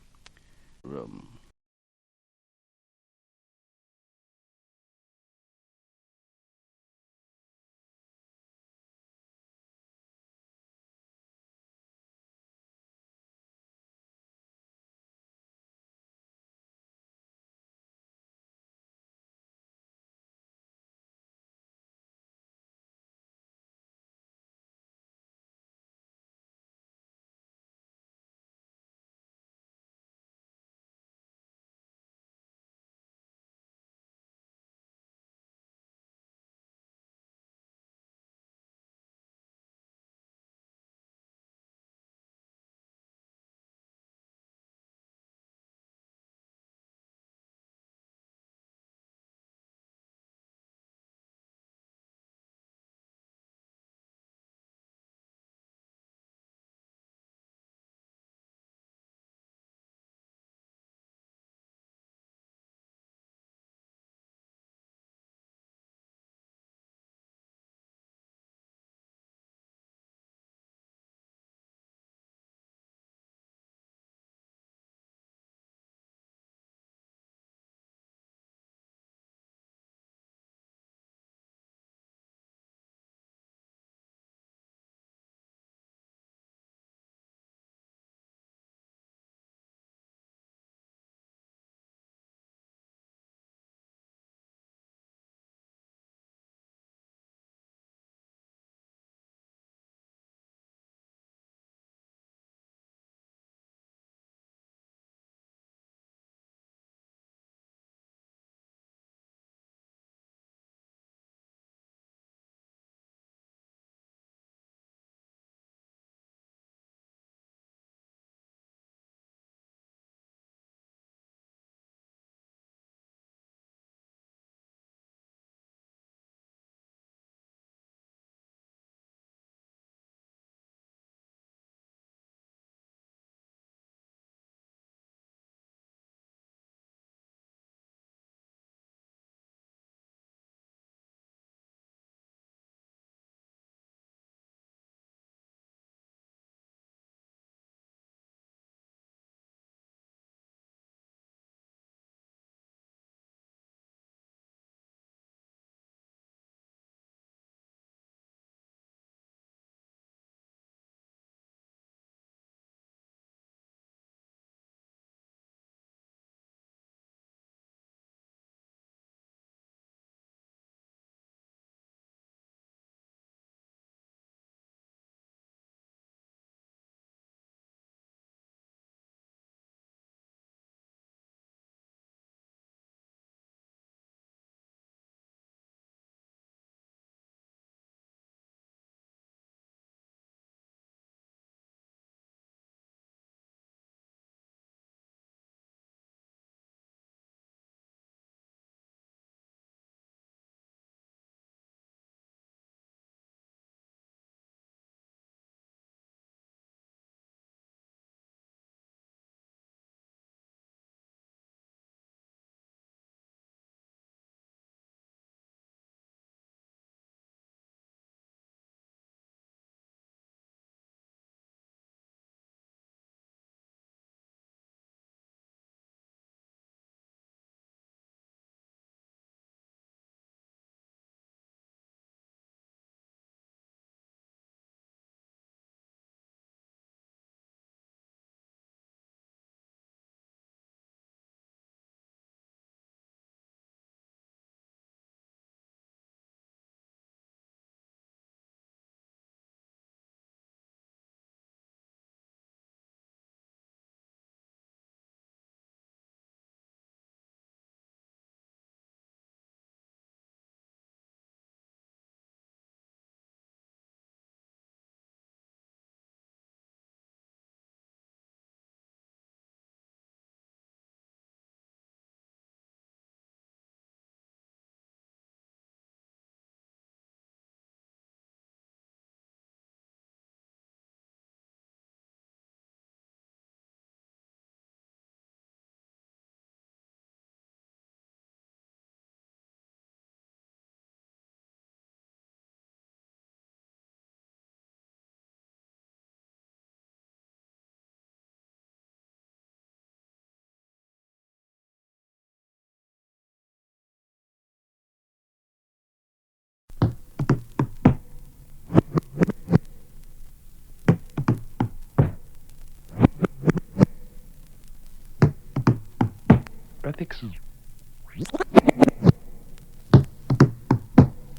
S7: Ethics is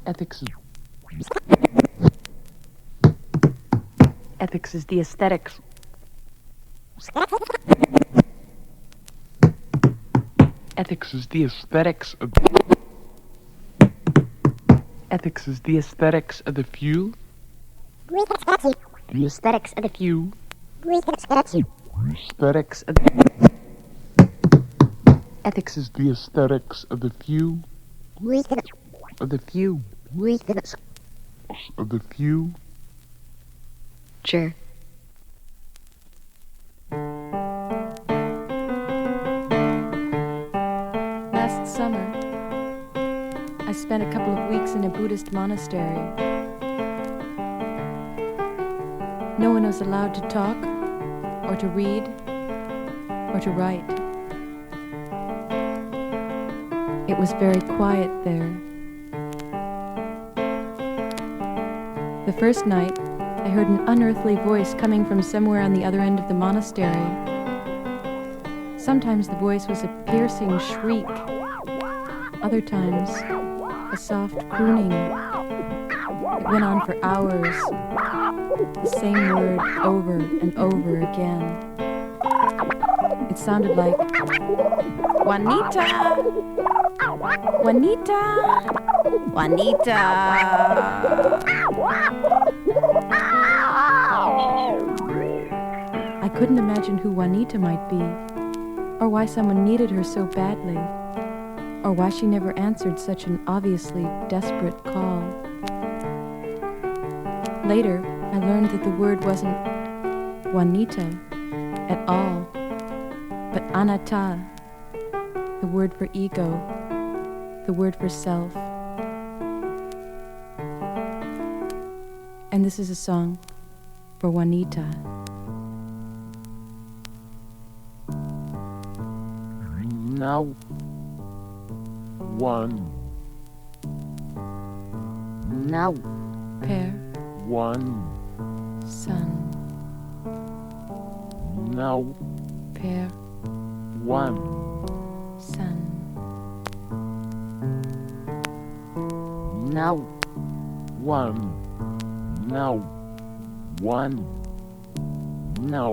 S7: ethics is ethics is the aesthetics. Ethics is the aesthetics of ethics is the aesthetics of the few. The aesthetics of the few. Aesthetics of ethics is the aesthetics of the few. Of the few. Of the few.
S8: Sure.
S9: Last summer, I spent a couple of weeks in a Buddhist monastery. No one was allowed to talk, or to read, or to write. It was very quiet there. The first night, I heard an unearthly voice coming from somewhere on the other end of the monastery. Sometimes the voice was a piercing shriek. Other times, a soft crooning. It went on for hours. The same word over and over again. It sounded like, Juanita! Juanita! Juanita! I couldn't imagine who Juanita might be, or why someone needed her so badly, or why she never answered such an obviously desperate call. Later, I learned that the word wasn't Juanita at all, but anatta, the word for ego, the word for self. And this is a song for Juanita.
S7: Now one. Now
S9: Père,
S7: one.
S9: Son,
S7: Now
S9: Père,
S7: one.
S9: Son.
S7: Now one. Now one. Now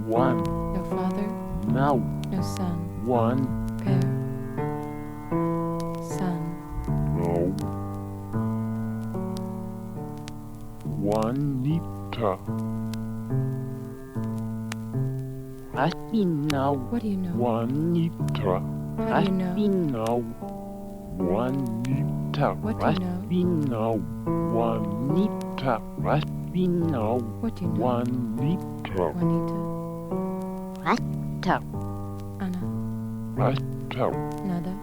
S7: one.
S9: No Father,
S7: Now
S9: no Son,
S7: one.
S9: Père, Son.
S7: No. Juanita. Ask me now.
S9: What do you know?
S7: Juanita.
S9: How do you know?
S7: me now. Juanita.
S9: What do you know?
S7: me now. Juanita. Ask me now.
S9: What do you know?
S7: Juanita.
S9: Juanita, Ana,
S7: Rasta.
S9: Nada,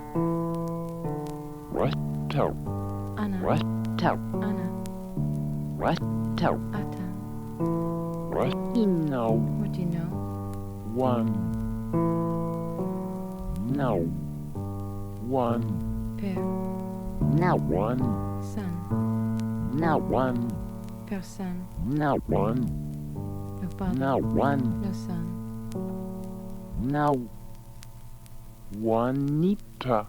S7: Rasta.
S9: Ana,
S7: Rasta.
S9: Ana,
S7: Rasta.
S9: Ata.
S7: Rasta now.
S9: What do you know?
S7: One. Now. One.
S9: Père,
S7: Now one.
S9: Son,
S7: Now one.
S9: Personne,
S7: Now one.
S9: no Father,
S7: Now one.
S9: no Son.
S7: Now Juanita.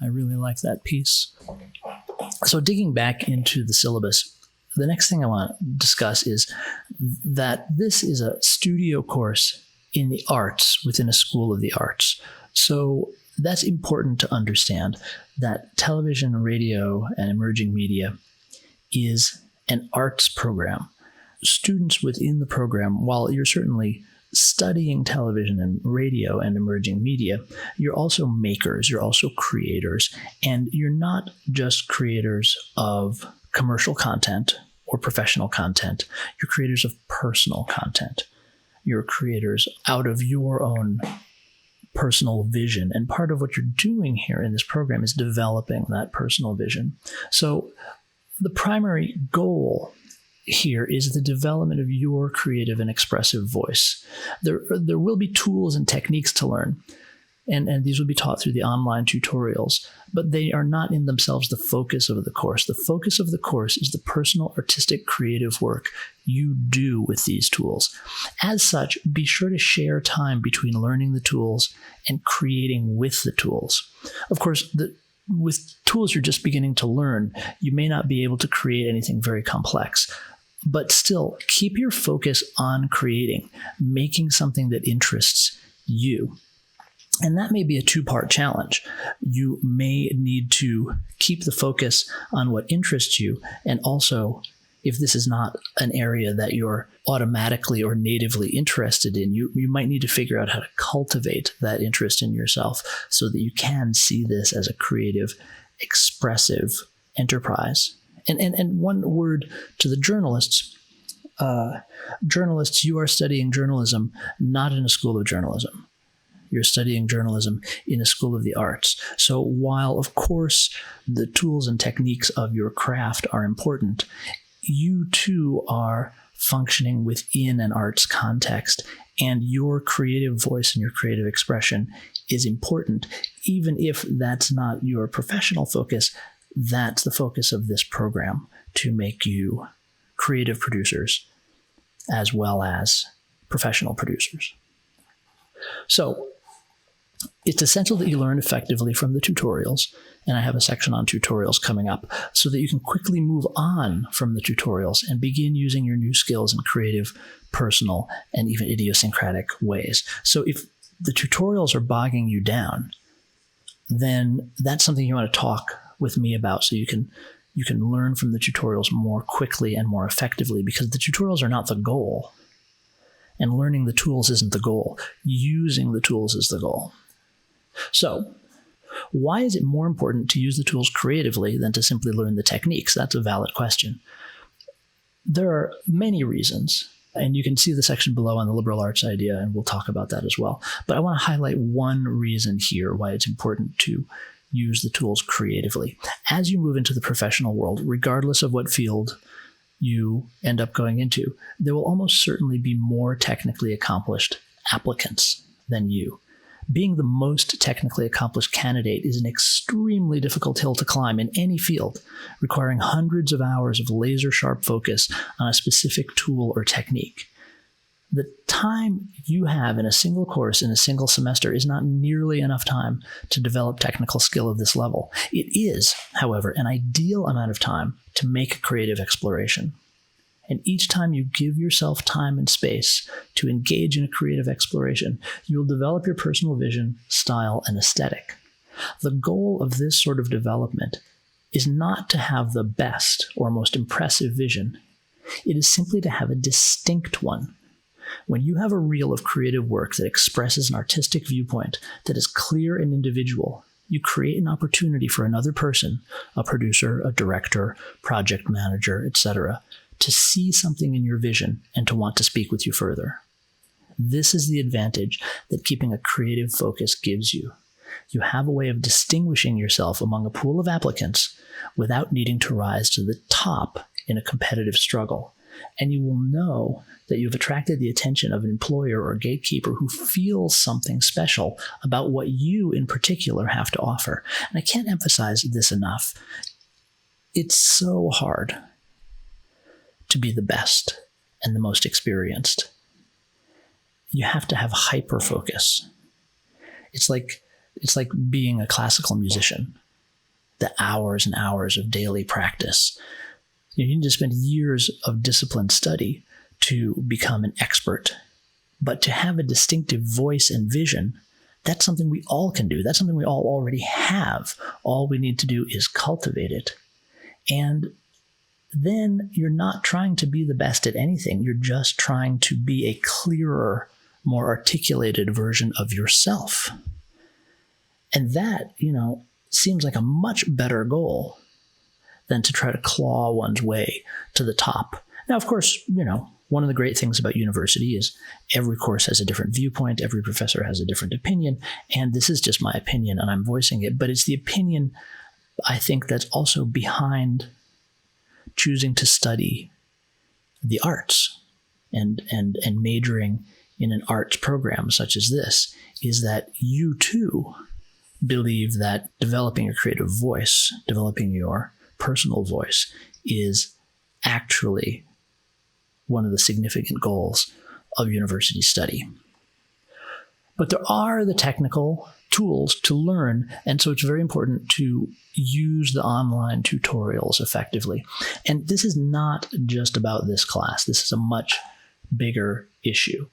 S1: I really like that piece. So digging back into the syllabus, the next thing I want to discuss is that this is a studio course in the arts within a school of the arts. So that's important to understand, that television, radio, and emerging media is an arts program. Students within the program, while you're certainly studying television and radio and emerging media, you're also makers, you're also creators, and you're not just creators of commercial content or professional content, you're creators of personal content. You're creators out of your own personal vision. And part of what you're doing here in this program is developing that personal vision. So the primary goal here is the development of your creative and expressive voice. There will be tools and techniques to learn, and these will be taught through the online tutorials, but they are not in themselves the focus of the course. The focus of the course is the personal, artistic, creative work you do with these tools. As such, be sure to share time between learning the tools and creating with the tools. Of course, with tools you're just beginning to learn, you may not be able to create anything very complex. But still, keep your focus on creating, making something that interests you. And that may be a two-part challenge. You may need to keep the focus on what interests you, and also, if this is not an area that you're automatically or natively interested in, you might need to figure out how to cultivate that interest in yourself so that you can see this as a creative, expressive enterprise. And one word to the journalists. Journalists, you are studying journalism not in a school of journalism. You're studying journalism in a school of the arts. So while, of course, the tools and techniques of your craft are important, you too are functioning within an arts context, and your creative voice and your creative expression is important. Even if that's not your professional focus, that's the focus of this program, to make you creative producers as well as professional producers. So it's essential that you learn effectively from the tutorials, and I have a section on tutorials coming up, so that you can quickly move on from the tutorials and begin using your new skills in creative, personal, and even idiosyncratic ways. So if the tutorials are bogging you down, then that's something you want to talk with me about, so you can learn from the tutorials more quickly and more effectively, because the tutorials are not the goal. And learning the tools isn't the goal. Using the tools is the goal. So, why is it more important to use the tools creatively than to simply learn the techniques? That's a valid question. There are many reasons, and you can see the section below on the liberal arts idea, and we'll talk about that as well. But I want to highlight one reason here why it's important to use the tools creatively. As you move into the professional world, regardless of what field you end up going into, there will almost certainly be more technically accomplished applicants than you. Being the most technically accomplished candidate is an extremely difficult hill to climb in any field, requiring hundreds of hours of laser-sharp focus on a specific tool or technique. The time you have in a single course in a single semester is not nearly enough time to develop technical skill of this level. It is, however, an ideal amount of time to make a creative exploration. And each time you give yourself time and space to engage in a creative exploration, you will develop your personal vision, style, and aesthetic. The goal of this sort of development is not to have the best or most impressive vision. It is simply to have a distinct one. When you have a reel of creative work that expresses an artistic viewpoint that is clear and individual, you create an opportunity for another person, a producer, a director, project manager, etc., to see something in your vision and to want to speak with you further. This is the advantage that keeping a creative focus gives you. You have a way of distinguishing yourself among a pool of applicants without needing to rise to the top in a competitive struggle. And you will know that you've attracted the attention of an employer or gatekeeper who feels something special about what you in particular have to offer. And I can't emphasize this enough. It's so hard to be the best and the most experienced. You have to have hyper-focus. It's like It's like being a classical musician, the hours and hours of daily practice. You need to spend years of disciplined study to become an expert. But to have a distinctive voice and vision, that's something we all can do. That's something we all already have. All we need to do is cultivate it. And then you're not trying to be the best at anything. You're just trying to be a clearer, more articulated version of yourself. And that, seems like a much better goal than to try to claw one's way to the top. Now, of course, one of the great things about university is every course has a different viewpoint, every professor has a different opinion, and this is just my opinion and I'm voicing it, but it's the opinion, I think, that's also behind choosing to study the arts and majoring in an arts program such as this, is that you too believe that developing your creative voice, developing your personal voice, is actually one of the significant goals of university study. But there are the technical tools to learn, and so it's very important to use the online tutorials effectively. And this is not just about this class. This is a much bigger issue,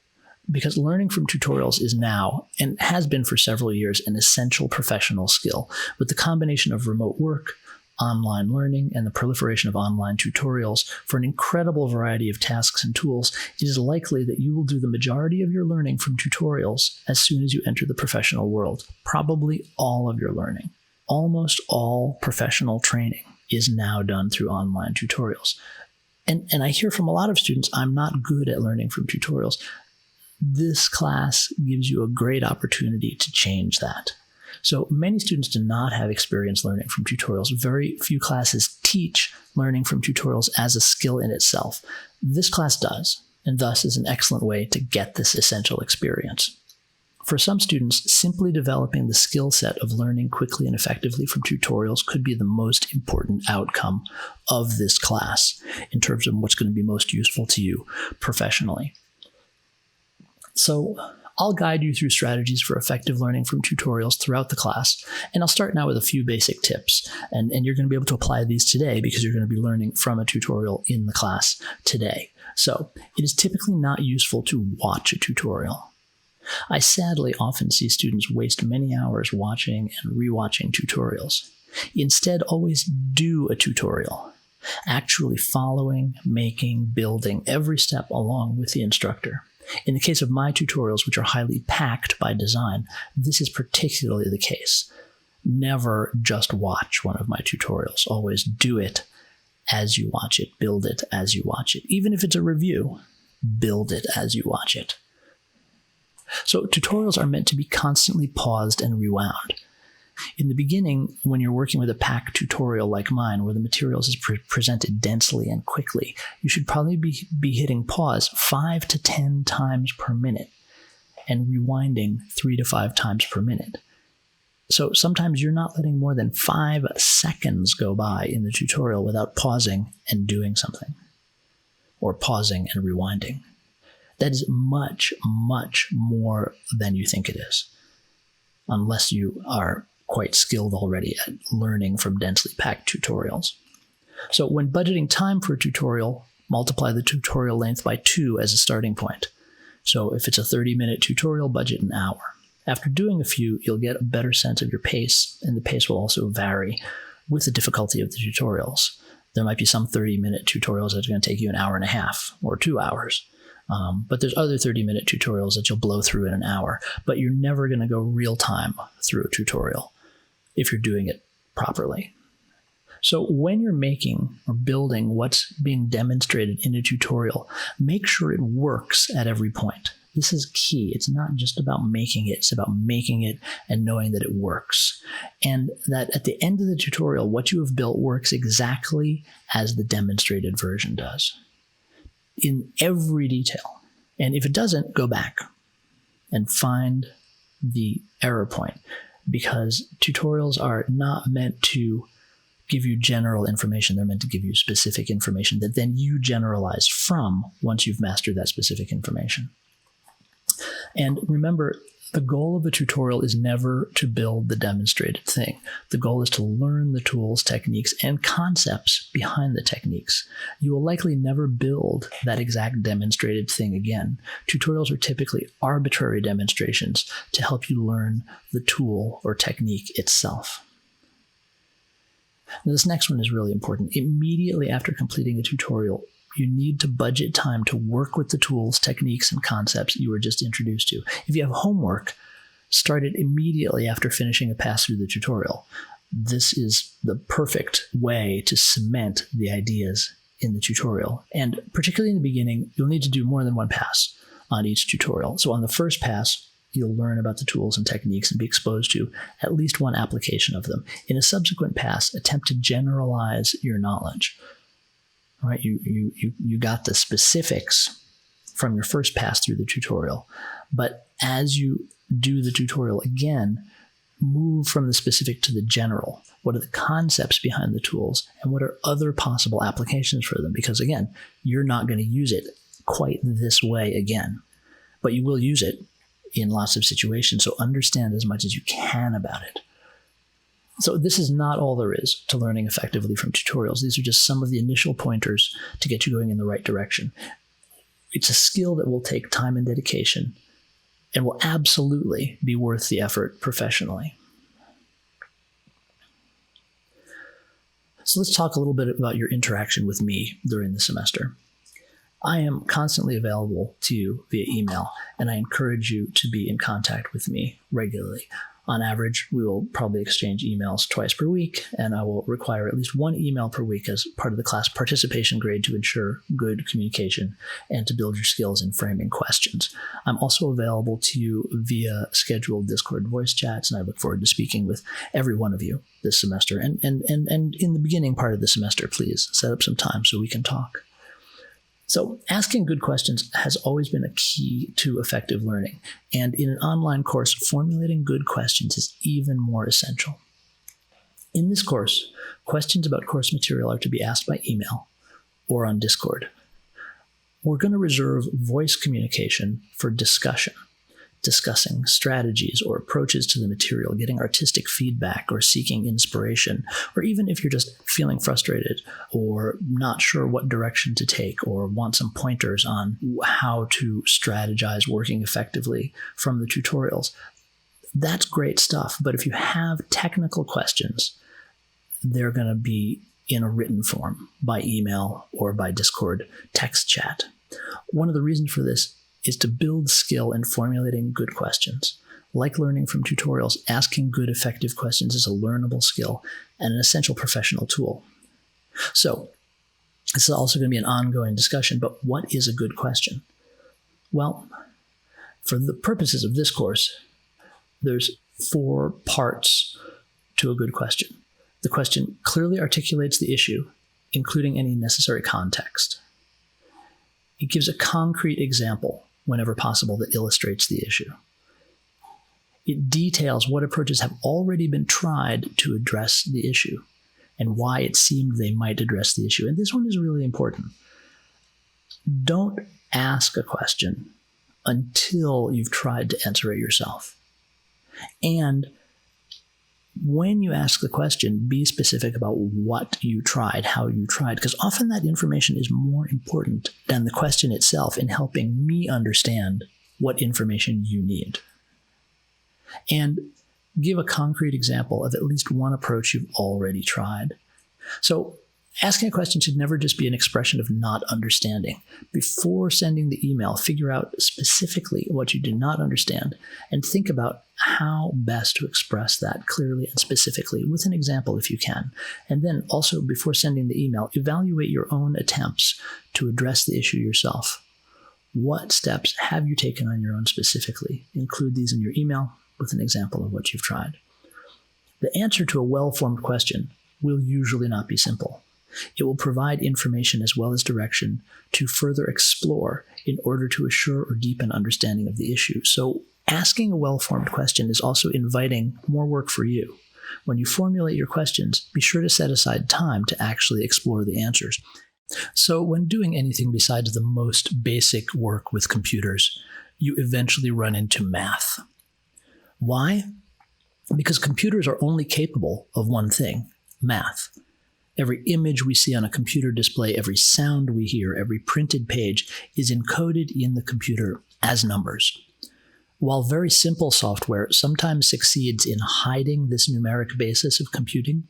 S1: because learning from tutorials is now, and has been for several years, an essential professional skill. With the combination of remote work, online learning, and the proliferation of online tutorials for an incredible variety of tasks and tools, it is likely that you will do the majority of your learning from tutorials as soon as you enter the professional world. Probably all of your learning. Almost all professional training is now done through online tutorials. And I hear from a lot of students, I'm not good at learning from tutorials. This class gives you a great opportunity to change that. So many students do not have experience learning from tutorials. Very few classes teach learning from tutorials as a skill in itself. This class does, and thus is an excellent way to get this essential experience. For some students, simply developing the skill set of learning quickly and effectively from tutorials could be the most important outcome of this class in terms of what's going to be most useful to you professionally. So I'll guide you through strategies for effective learning from tutorials throughout the class, and I'll start now with a few basic tips, and you're going to be able to apply these today because you're going to be learning from a tutorial in the class today. So it is typically not useful to watch a tutorial. I sadly often see students waste many hours watching and rewatching tutorials. Instead, always do a tutorial, actually following, making, building every step along with the instructor. In the case of my tutorials, which are highly packed by design, this is particularly the case. Never just watch one of my tutorials. Always do it as you watch it. Build it as you watch it. Even if it's a review, build it as you watch it. So tutorials are meant to be constantly paused and rewound. In the beginning, when you're working with a packed tutorial like mine, where the materials is presented densely and quickly, you should probably be hitting pause 5 to 10 times per minute and rewinding 3 to 5 times per minute. So sometimes you're not letting more than 5 seconds go by in the tutorial without pausing and doing something, or pausing and rewinding. That is much, much more than you think it is, unless you are quite skilled already at learning from densely packed tutorials. So when budgeting time for a tutorial, multiply the tutorial length by 2 as a starting point. So if it's a 30-minute tutorial, budget an hour. After doing a few, you'll get a better sense of your pace, and the pace will also vary with the difficulty of the tutorials. There might be some 30-minute tutorials that are going to take you an hour and a half or 2 hours. But there's other 30-minute tutorials that you'll blow through in an hour. But you're never going to go real time through a tutorial if you're doing it properly. So when you're making or building what's being demonstrated in a tutorial, make sure it works at every point. This is key. It's not just about making it. It's about making it and knowing that it works. And that at the end of the tutorial, what you have built works exactly as the demonstrated version does, in every detail. And if it doesn't, go back and find the error point, because tutorials are not meant to give you general information. They're meant to give you specific information that then you generalize from once you've mastered that specific information. And remember, The goal of a tutorial is never to build the demonstrated thing. The goal is to learn the tools, techniques, and concepts behind the techniques. You will likely never build that exact demonstrated thing again. Tutorials are typically arbitrary demonstrations to help you learn the tool or technique itself. Now, this next one is really important. Immediately after completing a tutorial, you need to budget time to work with the tools, techniques, and concepts you were just introduced to. If you have homework, start it immediately after finishing a pass through the tutorial. This is the perfect way to cement the ideas in the tutorial. And particularly in the beginning, you'll need to do more than one pass on each tutorial. So on the first pass, you'll learn about the tools and techniques and be exposed to at least one application of them. In a subsequent pass, attempt to generalize your knowledge. Right, you got the specifics from your first pass through the tutorial, but as you do the tutorial again, move from the specific to the general. What are the concepts behind the tools, and what are other possible applications for them? Because again, you're not going to use it quite this way again, but you will use it in lots of situations, so understand as much as you can about it. So this is not all there is to learning effectively from tutorials. These are just some of the initial pointers to get you going in the right direction. It's a skill that will take time and dedication and will absolutely be worth the effort professionally. So let's talk a little bit about your interaction with me during the semester. I am constantly available to you via email, and I encourage you to be in contact with me regularly. On average, we will probably exchange emails twice per week, and I will require at least one email per week as part of the class participation grade to ensure good communication and to build your skills in framing questions. I'm also available to you via scheduled Discord voice chats, and I look forward to speaking with every one of you this semester. And in the beginning part of the semester, please set up some time so we can talk. So asking good questions has always been a key to effective learning, and in an online course, formulating good questions is even more essential. In this course, questions about course material are to be asked by email or on Discord. We're going to reserve voice communication for discussing strategies or approaches to the material, getting artistic feedback or seeking inspiration, or even if you're just feeling frustrated or not sure what direction to take or want some pointers on how to strategize working effectively from the tutorials. That's great stuff, but if you have technical questions, they're going to be in a written form by email or by Discord text chat. One of the reasons for this is to build skill in formulating good questions. Like learning from tutorials, asking good, effective questions is a learnable skill and an essential professional tool. So, this is also going to be an ongoing discussion, but what is a good question? Well, for the purposes of this course, there's 4 parts to a good question. The question clearly articulates the issue, including any necessary context. It gives a concrete example whenever possible that illustrates the issue. It details what approaches have already been tried to address the issue and why it seemed they might address the issue. And this one is really important. Don't ask a question until you've tried to answer it yourself. And when you ask the question, be specific about what you tried, how you tried, because often that information is more important than the question itself in helping me understand what information you need. And give a concrete example of at least one approach you've already tried. So asking a question should never just be an expression of not understanding. Before sending the email, figure out specifically what you did not understand and think about how best to express that clearly and specifically with an example if you can. And then also, before sending the email, evaluate your own attempts to address the issue yourself. What steps have you taken on your own specifically? Include these in your email with an example of what you've tried. The answer to a well-formed question will usually not be simple. It will provide information as well as direction to further explore in order to assure or deepen understanding of the issue. So asking a well-formed question is also inviting more work for you. When you formulate your questions, be sure to set aside time to actually explore the answers. So when doing anything besides the most basic work with computers, you eventually run into math. Why? Because computers are only capable of one thing, math. Every image we see on a computer display, every sound we hear, every printed page is encoded in the computer as numbers. While very simple software sometimes succeeds in hiding this numeric basis of computing,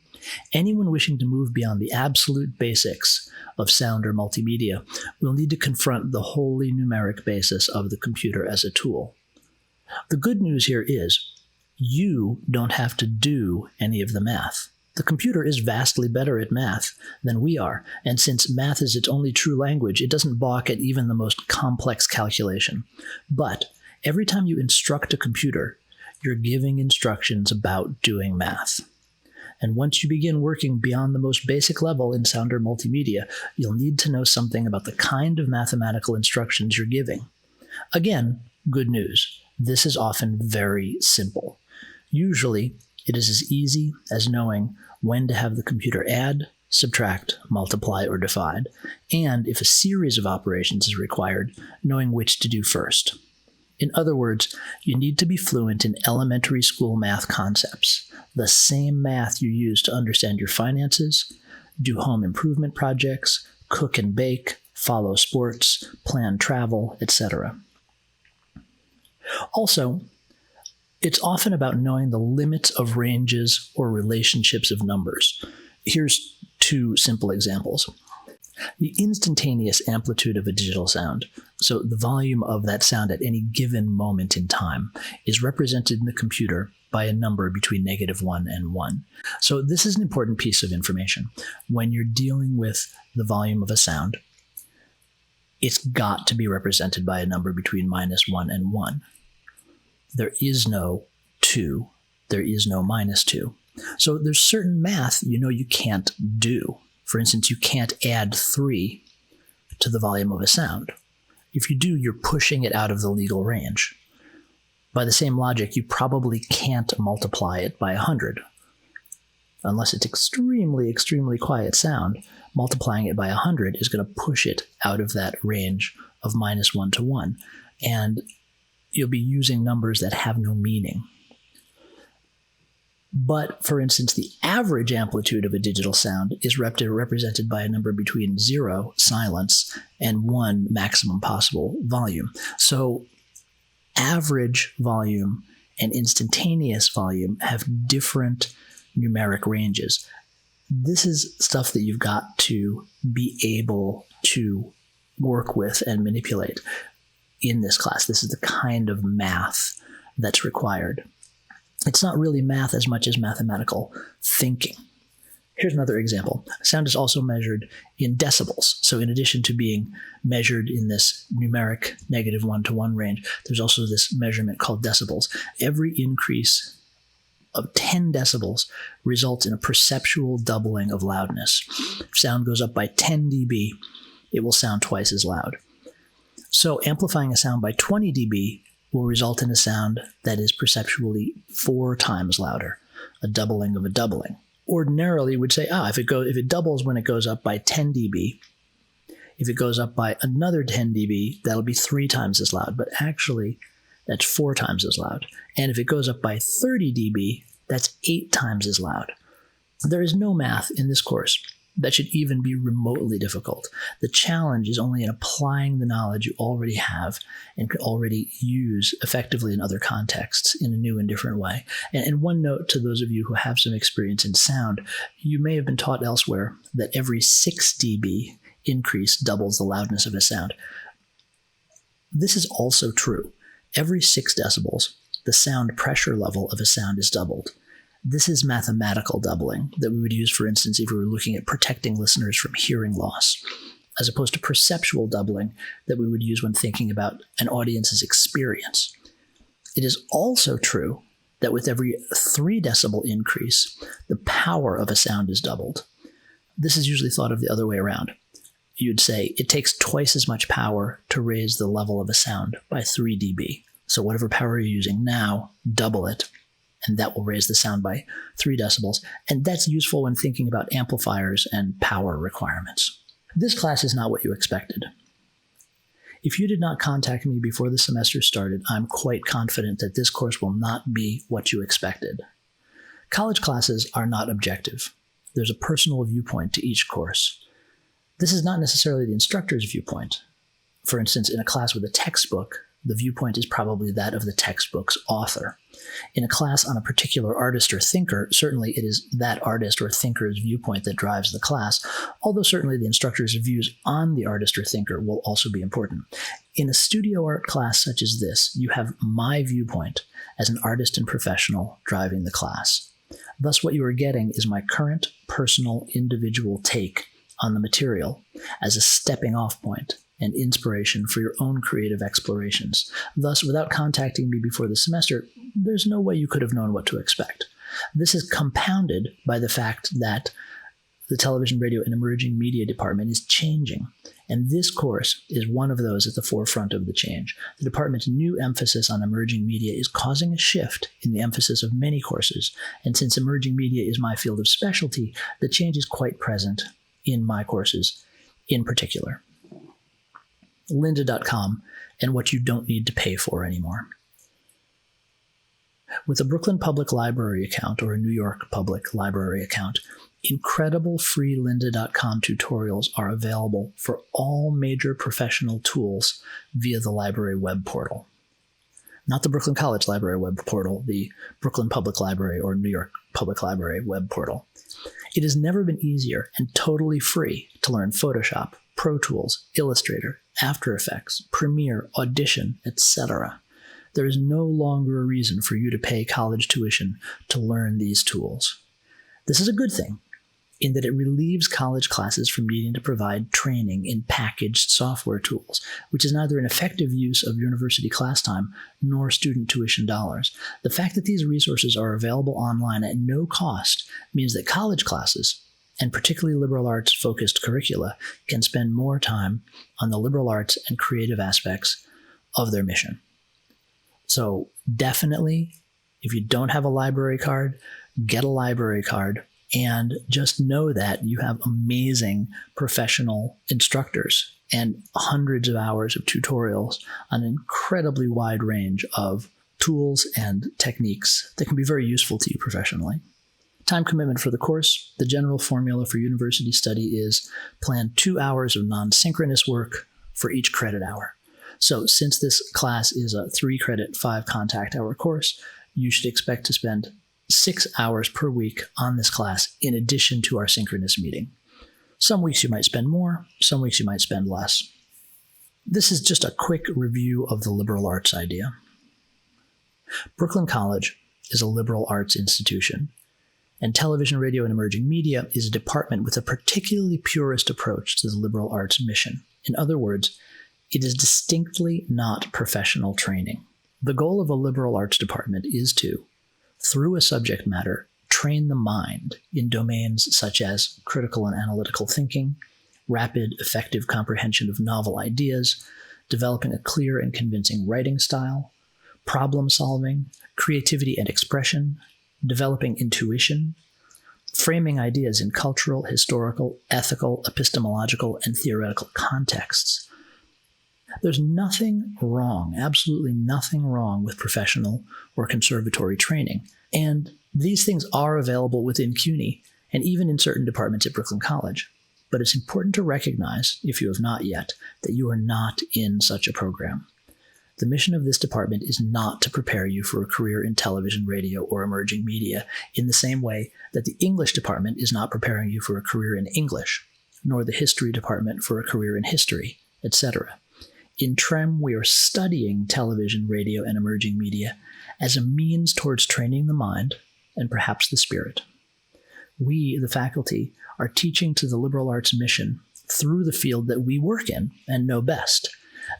S1: anyone wishing to move beyond the absolute basics of sound or multimedia will need to confront the wholly numeric basis of the computer as a tool. The good news here is you don't have to do any of the math. The computer is vastly better at math than we are, and since math is its only true language, it doesn't balk at even the most complex calculation. But every time you instruct a computer, you're giving instructions about doing math. And once you begin working beyond the most basic level in sound or multimedia, you'll need to know something about the kind of mathematical instructions you're giving. Again, good news. This is often very simple. Usually, it is as easy as knowing when to have the computer add, subtract, multiply, or divide, and if a series of operations is required, knowing which to do first. In other words, you need to be fluent in elementary school math concepts, the same math you use to understand your finances, do home improvement projects, cook and bake, follow sports, plan travel, etc. Also, it's often about knowing the limits of ranges or relationships of numbers. Here's two simple examples. The instantaneous amplitude of a digital sound, so the volume of that sound at any given moment in time, is represented in the computer by a number between -1 and 1. So this is an important piece of information. When you're dealing with the volume of a sound, it's got to be represented by a number between -1 and 1. There is no 2. There is no -2. So there's certain math you can't do. For instance, you can't add 3 to the volume of a sound. If you do, you're pushing it out of the legal range. By the same logic, you probably can't multiply it by 100. Unless it's extremely, extremely quiet sound, multiplying it by 100 is going to push it out of that range of -1 to 1. And you'll be using numbers that have no meaning. But, for instance, the average amplitude of a digital sound is represented by a number between 0, silence, and 1, maximum possible volume. So average volume and instantaneous volume have different numeric ranges. This is stuff that you've got to be able to work with and manipulate in this class. This is the kind of math that's required. It's not really math as much as mathematical thinking. Here's another example. Sound is also measured in decibels. So in addition to being measured in this numeric -1 to 1 range, there's also this measurement called decibels. Every increase of 10 decibels results in a perceptual doubling of loudness. If sound goes up by 10 dB, it will sound twice as loud. So amplifying a sound by 20 dB will result in a sound that is perceptually 4 times louder, a doubling of a doubling. Ordinarily, we'd say, if it doubles when it goes up by 10 dB, if it goes up by another 10 dB, that'll be 3 times as loud. But actually, that's 4 times as loud. And if it goes up by 30 dB, that's 8 times as loud. There is no math in this course that should even be remotely difficult. The challenge is only in applying the knowledge you already have and could already use effectively in other contexts in a new and different way. And one note to those of you who have some experience in sound, you may have been taught elsewhere that every 6 dB increase doubles the loudness of a sound. This is also true. Every 6 decibels, the sound pressure level of a sound is doubled. This is mathematical doubling that we would use, for instance, if we were looking at protecting listeners from hearing loss, as opposed to perceptual doubling that we would use when thinking about an audience's experience. It is also true that with every 3 decibel increase, the power of a sound is doubled. This is usually thought of the other way around. You'd say it takes twice as much power to raise the level of a sound by 3 dB. So whatever power you're using now, double it, and that will raise the sound by 3 decibels. And that's useful when thinking about amplifiers and power requirements. This class is not what you expected. If you did not contact me before the semester started, I'm quite confident that this course will not be what you expected. College classes are not objective. There's a personal viewpoint to each course. This is not necessarily the instructor's viewpoint. For instance, in a class with a textbook, the viewpoint is probably that of the textbook's author. In a class on a particular artist or thinker, certainly it is that artist or thinker's viewpoint that drives the class, although certainly the instructor's views on the artist or thinker will also be important. In a studio art class such as this, you have my viewpoint as an artist and professional driving the class. Thus, what you are getting is my current, personal, individual take on the material as a stepping-off point and inspiration for your own creative explorations. Thus, without contacting me before the semester, there's no way you could have known what to expect. This is compounded by the fact that the television, radio, and emerging media department is changing, and this course is one of those at the forefront of the change. The department's new emphasis on emerging media is causing a shift in the emphasis of many courses, and since emerging media is my field of specialty, the change is quite present in my courses in particular. Lynda.com, and what you don't need to pay for anymore. With a Brooklyn Public Library account or a New York Public Library account, incredible free Lynda.com tutorials are available for all major professional tools via the library web portal. Not the Brooklyn College Library web portal, the Brooklyn Public Library or New York Public Library web portal. It has never been easier and totally free to learn Photoshop, Pro Tools, Illustrator, After Effects, Premiere, Audition, etc. There is no longer a reason for you to pay college tuition to learn these tools. This is a good thing, in that it relieves college classes from needing to provide training in packaged software tools, which is neither an effective use of university class time nor student tuition dollars. The fact that these resources are available online at no cost means that college classes, and particularly liberal arts-focused curricula, can spend more time on the liberal arts and creative aspects of their mission. So definitely, if you don't have a library card, get a library card, and just know that you have amazing professional instructors and hundreds of hours of tutorials on an incredibly wide range of tools and techniques that can be very useful to you professionally. Time commitment for the course. The general formula for university study is plan 2 hours of non-synchronous work for each credit hour. So since this class is a 3-credit, 5 contact hour course, you should expect to spend 6 hours per week on this class in addition to our synchronous meeting. Some weeks you might spend more, some weeks you might spend less. This is just a quick review of the liberal arts idea. Brooklyn College is a liberal arts institution, and television, radio, and emerging media is a department with a particularly purist approach to the liberal arts mission. In other words, it is distinctly not professional training. The goal of a liberal arts department is to, through a subject matter, train the mind in domains such as critical and analytical thinking, rapid, effective comprehension of novel ideas, developing a clear and convincing writing style, problem solving, creativity and expression, developing intuition, framing ideas in cultural, historical, ethical, epistemological, and theoretical contexts. There's nothing wrong, absolutely nothing wrong with professional or conservatory training. And these things are available within CUNY and even in certain departments at Brooklyn College. But it's important to recognize, if you have not yet, that you are not in such a program. The mission of this department is not to prepare you for a career in television, radio, or emerging media in the same way that the English department is not preparing you for a career in English, nor the history department for a career in history, etc. In TREM, we are studying television, radio, and emerging media as a means towards training the mind and perhaps the spirit. We, the faculty, are teaching to the liberal arts mission through the field that we work in and know best.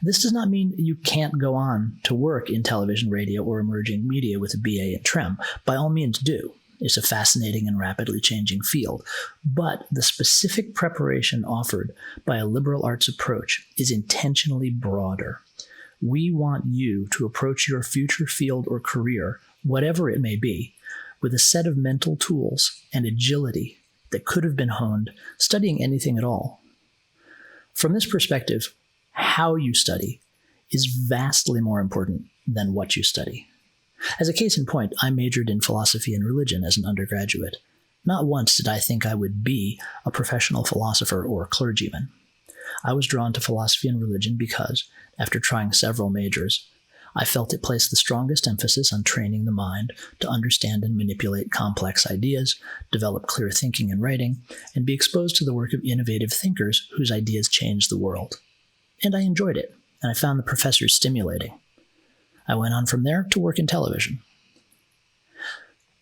S1: This does not mean you can't go on to work in television, radio, or emerging media with a BA in TREM. By all means do. It's a fascinating and rapidly changing field. But the specific preparation offered by a liberal arts approach is intentionally broader. We want you to approach your future field or career, whatever it may be, with a set of mental tools and agility that could have been honed studying anything at all. From this perspective, how you study is vastly more important than what you study. As a case in point, I majored in philosophy and religion as an undergraduate. Not once did I think I would be a professional philosopher or clergyman. I was drawn to philosophy and religion because, after trying several majors, I felt it placed the strongest emphasis on training the mind to understand and manipulate complex ideas, develop clear thinking and writing, and be exposed to the work of innovative thinkers whose ideas changed the world. And I enjoyed it, and I found the professors stimulating. I went on from there to work in television.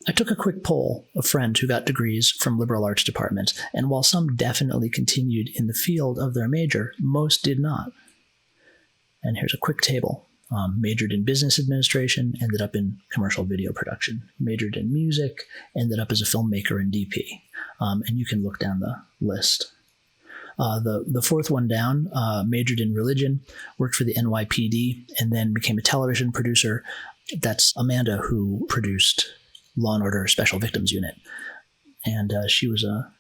S1: I took a quick poll of friends who got degrees from liberal arts departments, and while some definitely continued in the field of their major, most did not. And here's a quick table. Majored in business administration, ended up in commercial video production. Majored in music, ended up as a filmmaker and DP. And you can look down the list. The fourth one down, majored in religion, worked for the NYPD, and then became a television producer. That's Amanda, who produced Law and Order Special Victims Unit. And she was a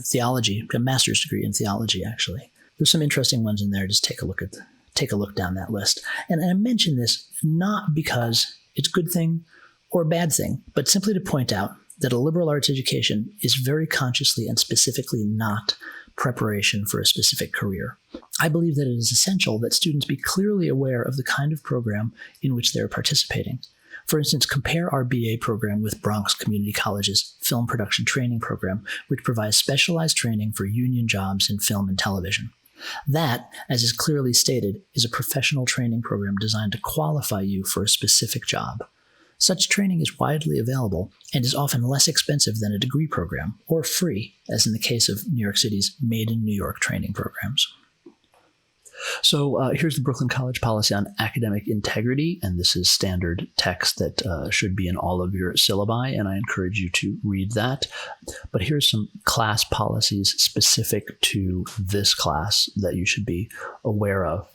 S1: theology, a master's degree in theology, actually. There's some interesting ones in there. Just take a look down that list. And I mention this not because it's a good thing or a bad thing, but simply to point out that a liberal arts education is very consciously and specifically not preparation for a specific career. I believe that it is essential that students be clearly aware of the kind of program in which they are participating. For instance, compare our BA program with Bronx Community College's film production training program, which provides specialized training for union jobs in film and television. That, as is clearly stated, is a professional training program designed to qualify you for a specific job. Such training is widely available and is often less expensive than a degree program, or free, as in the case of New York City's Made in New York training programs. So here's the Brooklyn College policy on academic integrity, and this is standard text that should be in all of your syllabi, and I encourage you to read that. But here's some class policies specific to this class that you should be aware of.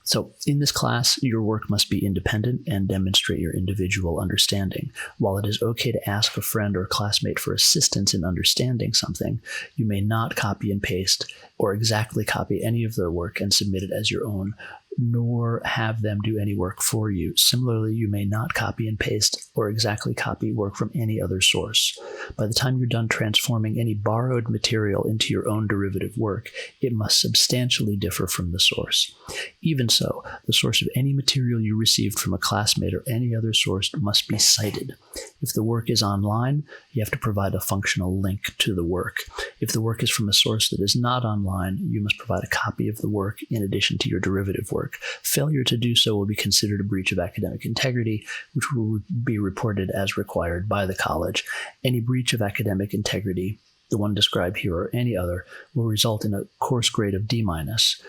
S1: So in this class, your work must be independent and demonstrate your individual understanding. While it is okay to ask a friend or classmate for assistance in understanding something, you may not copy and paste or exactly copy any of their work and submit it as your own, nor have them do any work for you. Similarly, you may not copy and paste or exactly copy work from any other source. By the time you're done transforming any borrowed material into your own derivative work, it must substantially differ from the source. Even so, the source of any material you received from a classmate or any other source must be cited. If the work is online, you have to provide a functional link to the work. If the work is from a source that is not online, you must provide a copy of the work in addition to your derivative work. Failure to do so will be considered a breach of academic integrity, which will be reported as required by the college. Any breach of academic integrity, the one described here or any other, will result in a course grade of D-,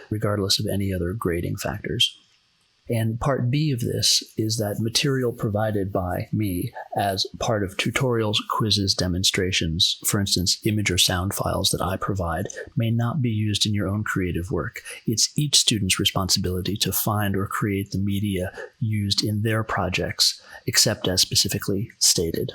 S1: regardless of any other grading factors. And part B of this is that material provided by me as part of tutorials, quizzes, demonstrations, for instance, image or sound files that I provide, may not be used in your own creative work. It's each student's responsibility to find or create the media used in their projects, except as specifically stated.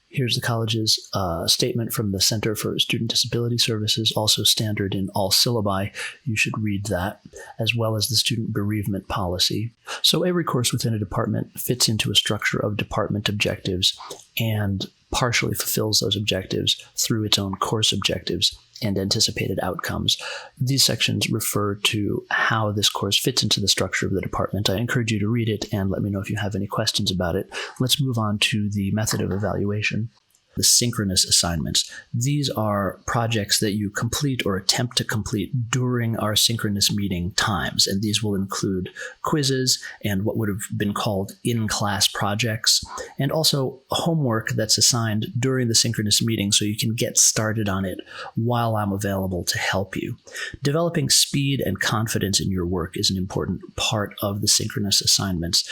S1: Here's the college's statement from the Center for Student Disability Services, also standard in all syllabi. You should read that, as well as the student bereavement policy. So every course within a department fits into a structure of department objectives and partially fulfills those objectives through its own course objectives and anticipated outcomes. These sections refer to how this course fits into the structure of the department. I encourage you to read it and let me know if you have any questions about it. Let's move on to the method of evaluation. The synchronous assignments. These are projects that you complete or attempt to complete during our synchronous meeting times, and these will include quizzes and what would have been called in-class projects, and also homework that's assigned during the synchronous meeting so you can get started on it while I'm available to help you. Developing speed and confidence in your work is an important part of the synchronous assignments.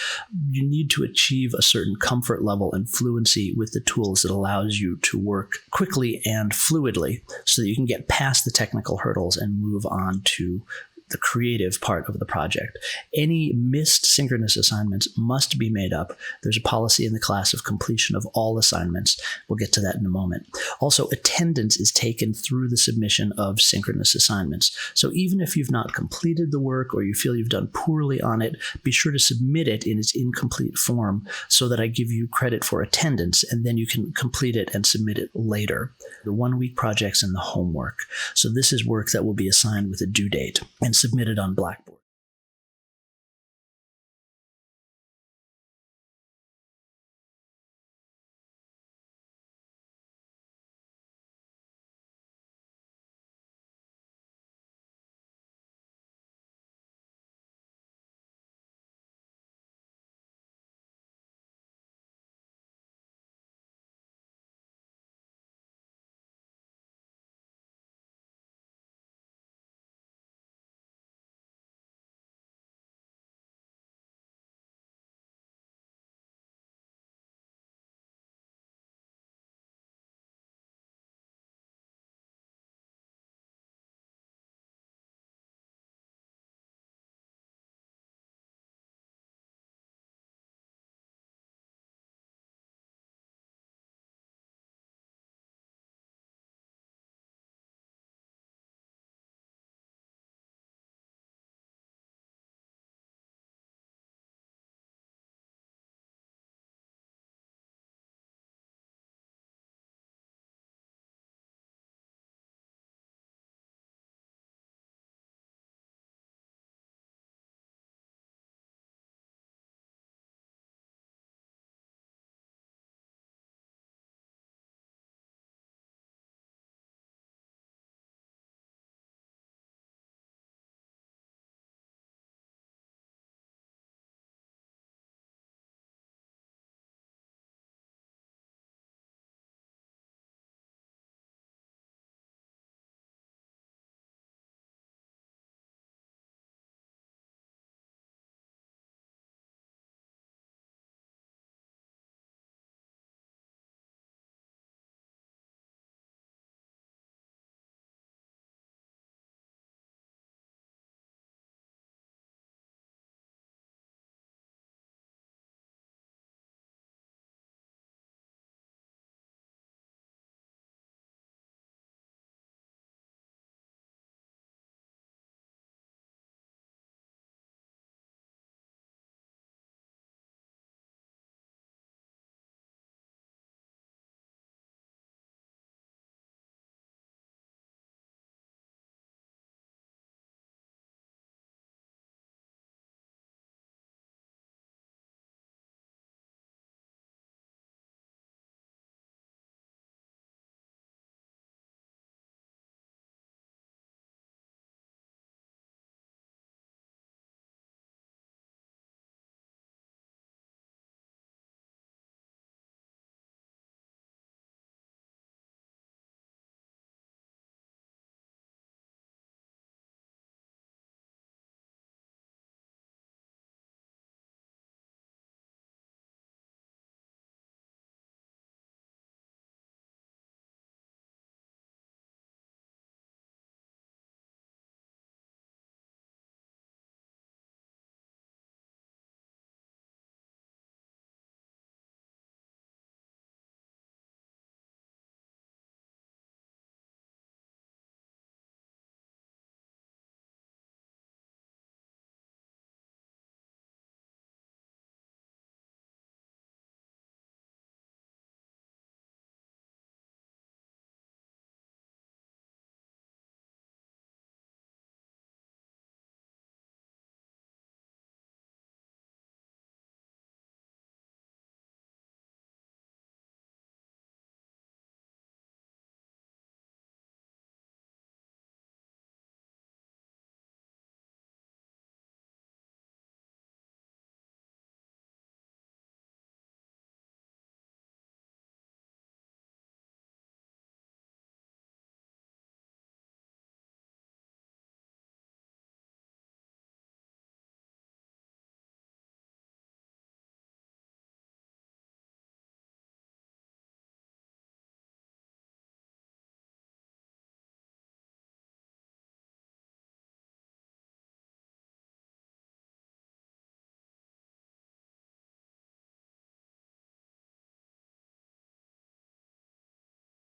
S1: You need to achieve a certain comfort level and fluency with the tools that allows you to work quickly and fluidly so that you can get past the technical hurdles and move on to the creative part of the project. Any missed synchronous assignments must be made up. There's a policy in the class of completion of all assignments. We'll get to that in a moment. Also, attendance is taken through the submission of synchronous assignments. So even if you've not completed the work or you feel you've done poorly on it, be sure to submit it in its incomplete form so that I give you credit for attendance, and then you can complete it and submit it later. The 1-week projects and the homework. So this is work that will be assigned with a due date and submitted on Blackboard.